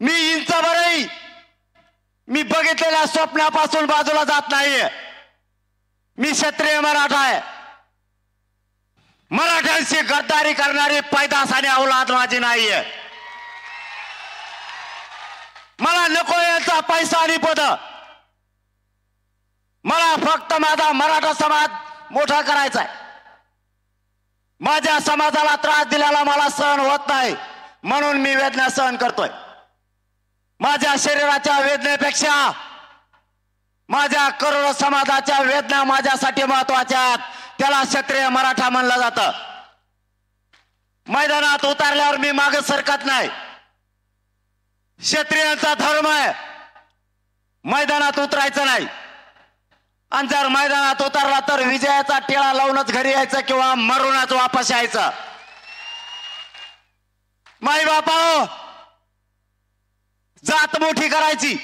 Speaker 1: मी इंचभरही मी बघितलेल्या स्वप्नापासून बाजूला जात नाहीये. मी क्षत्रिय मराठा आहे. मराठ्यांशी गद्दारी करणारी पैदास आणि औलाद माझी नाहीये. मला नको यांचा पैसा आणि पद. मला फक्त माझा मराठा समाज मोठा करायचा आहे. माझ्या समाजाला त्रास दिल्याला मला सहन होत नाही म्हणून मी वेदना सहन करतोय. माझ्या शरीराच्या वेदनेपेक्षा माझ्या करोडो समाजाच्या वेदना माझ्यासाठी महत्वाच्या आहेत. त्याला क्षत्रिय मराठा म्हणलं जातं. मैदानात उतरल्यावर मी मागे सरकत नाही. क्षत्रियांचा धर्म आहे मैदानात उतरायचं नाही. आणि जर मैदानात उतरला तर विजयाचा टिळा लावूनच घरी यायचं किंवा मरूनच वापस यायचं. माई बापाओ, जात मोठी करायची.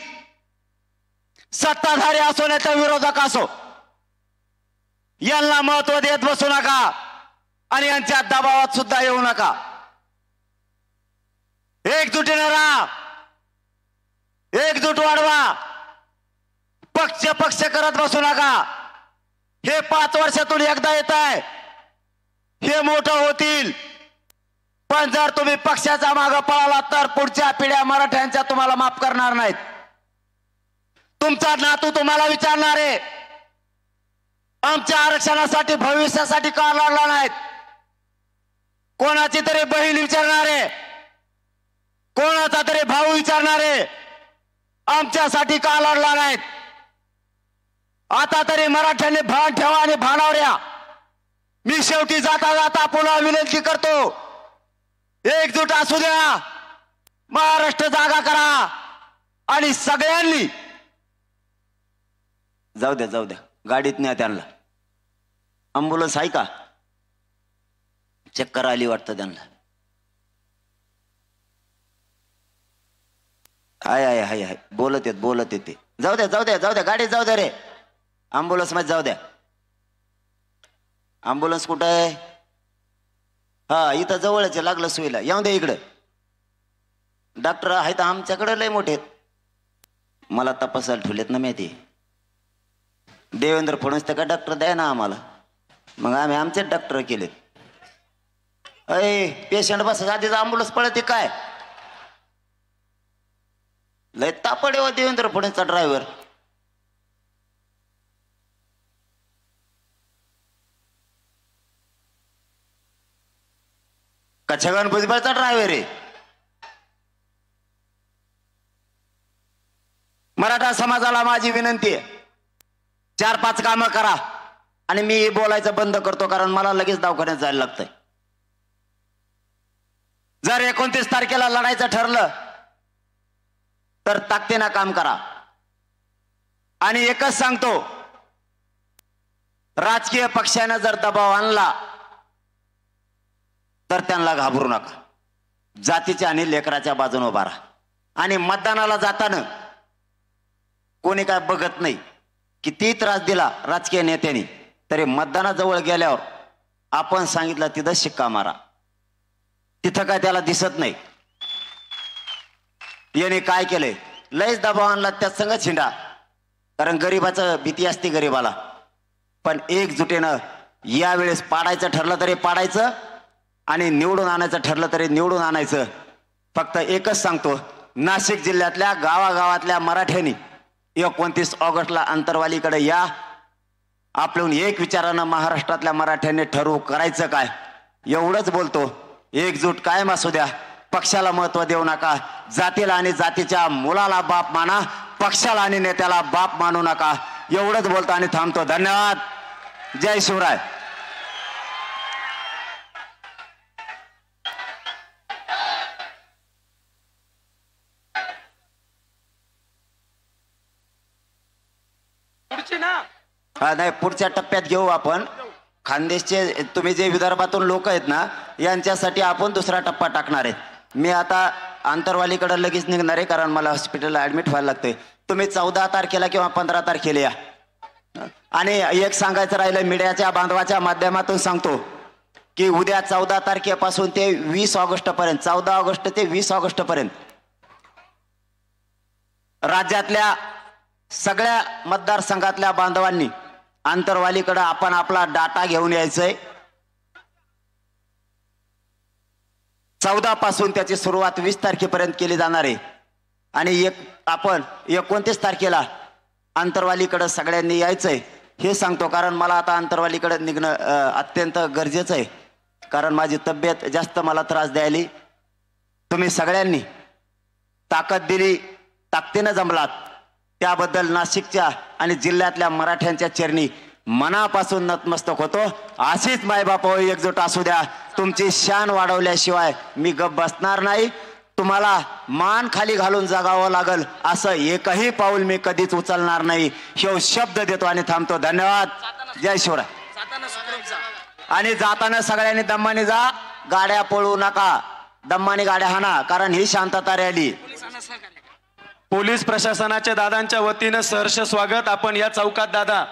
Speaker 1: सत्ताधारी असो नाही तर विरोधक असो यांना महत्व देत बसू नका आणि यांच्या दबावात सुद्धा येऊ नका. एकजुटीने राहा. एकजूट वाढवा. पक्ष करत बसू नका. हे 5 वर्षातून एकदा येत आहे. हे मोठं होतील. पण जर तुम्ही पक्षाच्या मागे पळाला तर पुढच्या पिढ्या मराठ्यांच्या तुम्हाला माफ करणार नाहीत. तुमचा नातू तुम्हाला विचारणार आहे आमच्या आरक्षणासाठी भविष्यासाठी का लढला नाहीत. कोणाची तरी बहीण विचारणार आहे. कोणाचा तरी भाऊ विचारणार आहे आमच्यासाठी का लढला नाहीत. आता तरी मराठ्यांनी भान ठेवा आणि भानावर या. मी शेवटी जाता जाता पुन्हा विनंती करतो एकजूट असू द्या. महाराष्ट्र जागा करा आणि सगळ्यांनी जाऊ द्या गाडीत न्या त्यांना. अँब्युलन्स आहे का? चक्कर आली वाटतं त्यांना. हाय बोलत येते. जाऊ द्या गाडीत जाऊ द्या रे. अँब्युलन्स मध्ये जाऊ द्या. अँब्युलन्स कुठं आहे? हा इथं जवळच लागलं सुईला. येऊ द्या इकडं. डॉक्टर आहेत आमच्याकडे लय मोठे. मला तपासायला ठेवलेत ना माहिती. देवेंद्र फडणवीस तर का डॉक्टर द्या ना आम्हाला. मग आम्ही आमचेच डॉक्टर केलेत. पेशंट बसायच्या आधीच अँब्युलन्स पळते काय? लय तापड हो देवेंद्र फडणवीसचा ड्रायव्हर. का छगन भुजबळचा ड्रायव्हर आहे? मराठा समाजाला माझी विनंती आहे 4-5 कामं करा आणि मी बोलायचं बंद करतो कारण मला लगेच दवाखान्यात जायला लागतंय. जर 29 तारखेला लढायचं ठरलं तर ताकदीनं काम करा. आणि एकच सांगतो राजकीय पक्षाने जर दबाव आणला तर त्यांना घाबरू नका. जातीच्या आणि लेकराच्या बाजूने उभा राहा. आणि मतदानाला जाताना कोणी काय बघत नाही. किती त्रास दिला राजकीय नेत्यांनी तरी मतदानाजवळ गेल्यावर आपण सांगितलं तिथं शिक्का मारा. तिथं काय त्याला दिसत नाही. याने काय केलंय? लयच दबाव आणला त्यात संग छिंडा. कारण गरीबाचं भीती असते गरीबाला. पण एकजुटीनं यावेळेस पाडायचं ठरलं तरी पाडायचं आणि निवडून आणायचं ठरलं तरी निवडून आणायचं. फक्त एकच सांगतो नाशिक जिल्ह्यातल्या गावागावातल्या मराठ्यांनी 29 ऑगस्टला अंतरवालीकडे या. आपल्याहून एक विचारानं महाराष्ट्रातल्या मराठ्यांनी ठरवू करायचं काय एवढंच बोलतो. एकजूट कायम असू द्या. पक्षाला महत्व देऊ नका. जातीला आणि जातीच्या मुलाला बाप माना. पक्षाला आणि नेत्याला बाप मानू नका. एवढंच बोलतो आणि थांबतो. धन्यवाद. जय शिवराय. हा नाही पुढच्या टप्प्यात घेऊ आपण. खानदेशचे तुम्ही जे विदर्भातून लोक आहेत ना, यांच्यासाठी आपण दुसरा टप्पा टाकणार आहे. मी आता आंतरवालीकडे लगेच निघणार आहे, कारण मला हॉस्पिटलला ॲडमिट व्हायला लागतंय. तुम्ही 14 तारखेला किंवा 15 तारखेला या. आणि एक सांगायचं राहिलं, मीडियाच्या बांधवाच्या माध्यमातून सांगतो की उद्या 14 तारखेपासून ते 20 ऑगस्टपर्यंत, 14 ऑगस्ट ते 20 ऑगस्टपर्यंत राज्यातल्या सगळ्या मतदारसंघातल्या बांधवांनी आंतरवालीकडे आपण आपला डाटा घेऊन यायचंय. 14 पासून त्याची सुरुवात 20 तारखेपर्यंत केली जाणार आहे. आणि आपण 29 तारखेला आंतरवालीकडे सगळ्यांनी यायचंय हे सांगतो, कारण मला आता आंतरवालीकडे निघणं अत्यंत गरजेचं आहे, कारण माझी तब्येत जास्त मला त्रास द्यायली. तुम्ही सगळ्यांनी ताकद दिली, ताकदीनं जमलात, त्याबद्दल नाशिकच्या आणि जिल्ह्यातल्या मराठ्यांच्या चरणी मनापासून नतमस्तक होतो. अशीच मायबापा एकजूट असू द्या. तुमची शान वाढवल्याशिवाय मी गप बसणार नाही. तुम्हाला मान खाली घालून जगावं लागल असं एकही पाऊल मी कधीच उचलणार नाही. हे शब्द देतो आणि थांबतो. धन्यवाद. जय शिवराय. आणि जाताना सगळ्यांनी दम्माने जा, गाड्या पळू नका, दम्माने गाड्या हाना, कारण ही शांतता रॅली.
Speaker 2: पोलीस प्रशासनाच्या दादांच्या वतीनं सहर्ष स्वागत. आपण या चौकात दादा,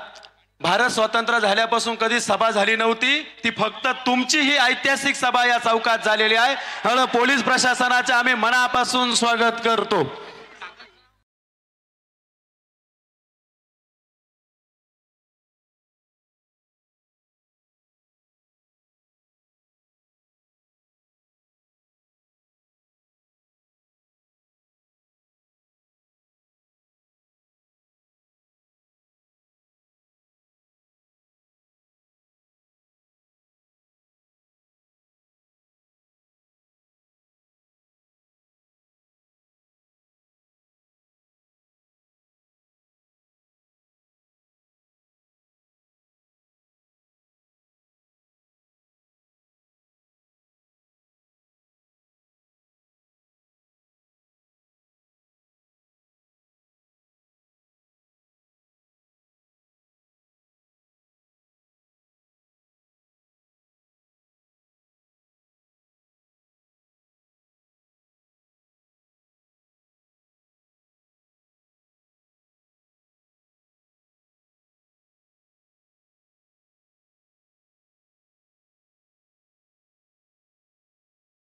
Speaker 2: भारत स्वतंत्र झाल्यापासून कधी सभा झाली नव्हती, ती फक्त तुमची ही ऐतिहासिक सभा या चौकात झालेली आहे. पोलीस प्रशासनाचे आम्ही मनापासून स्वागत करतो.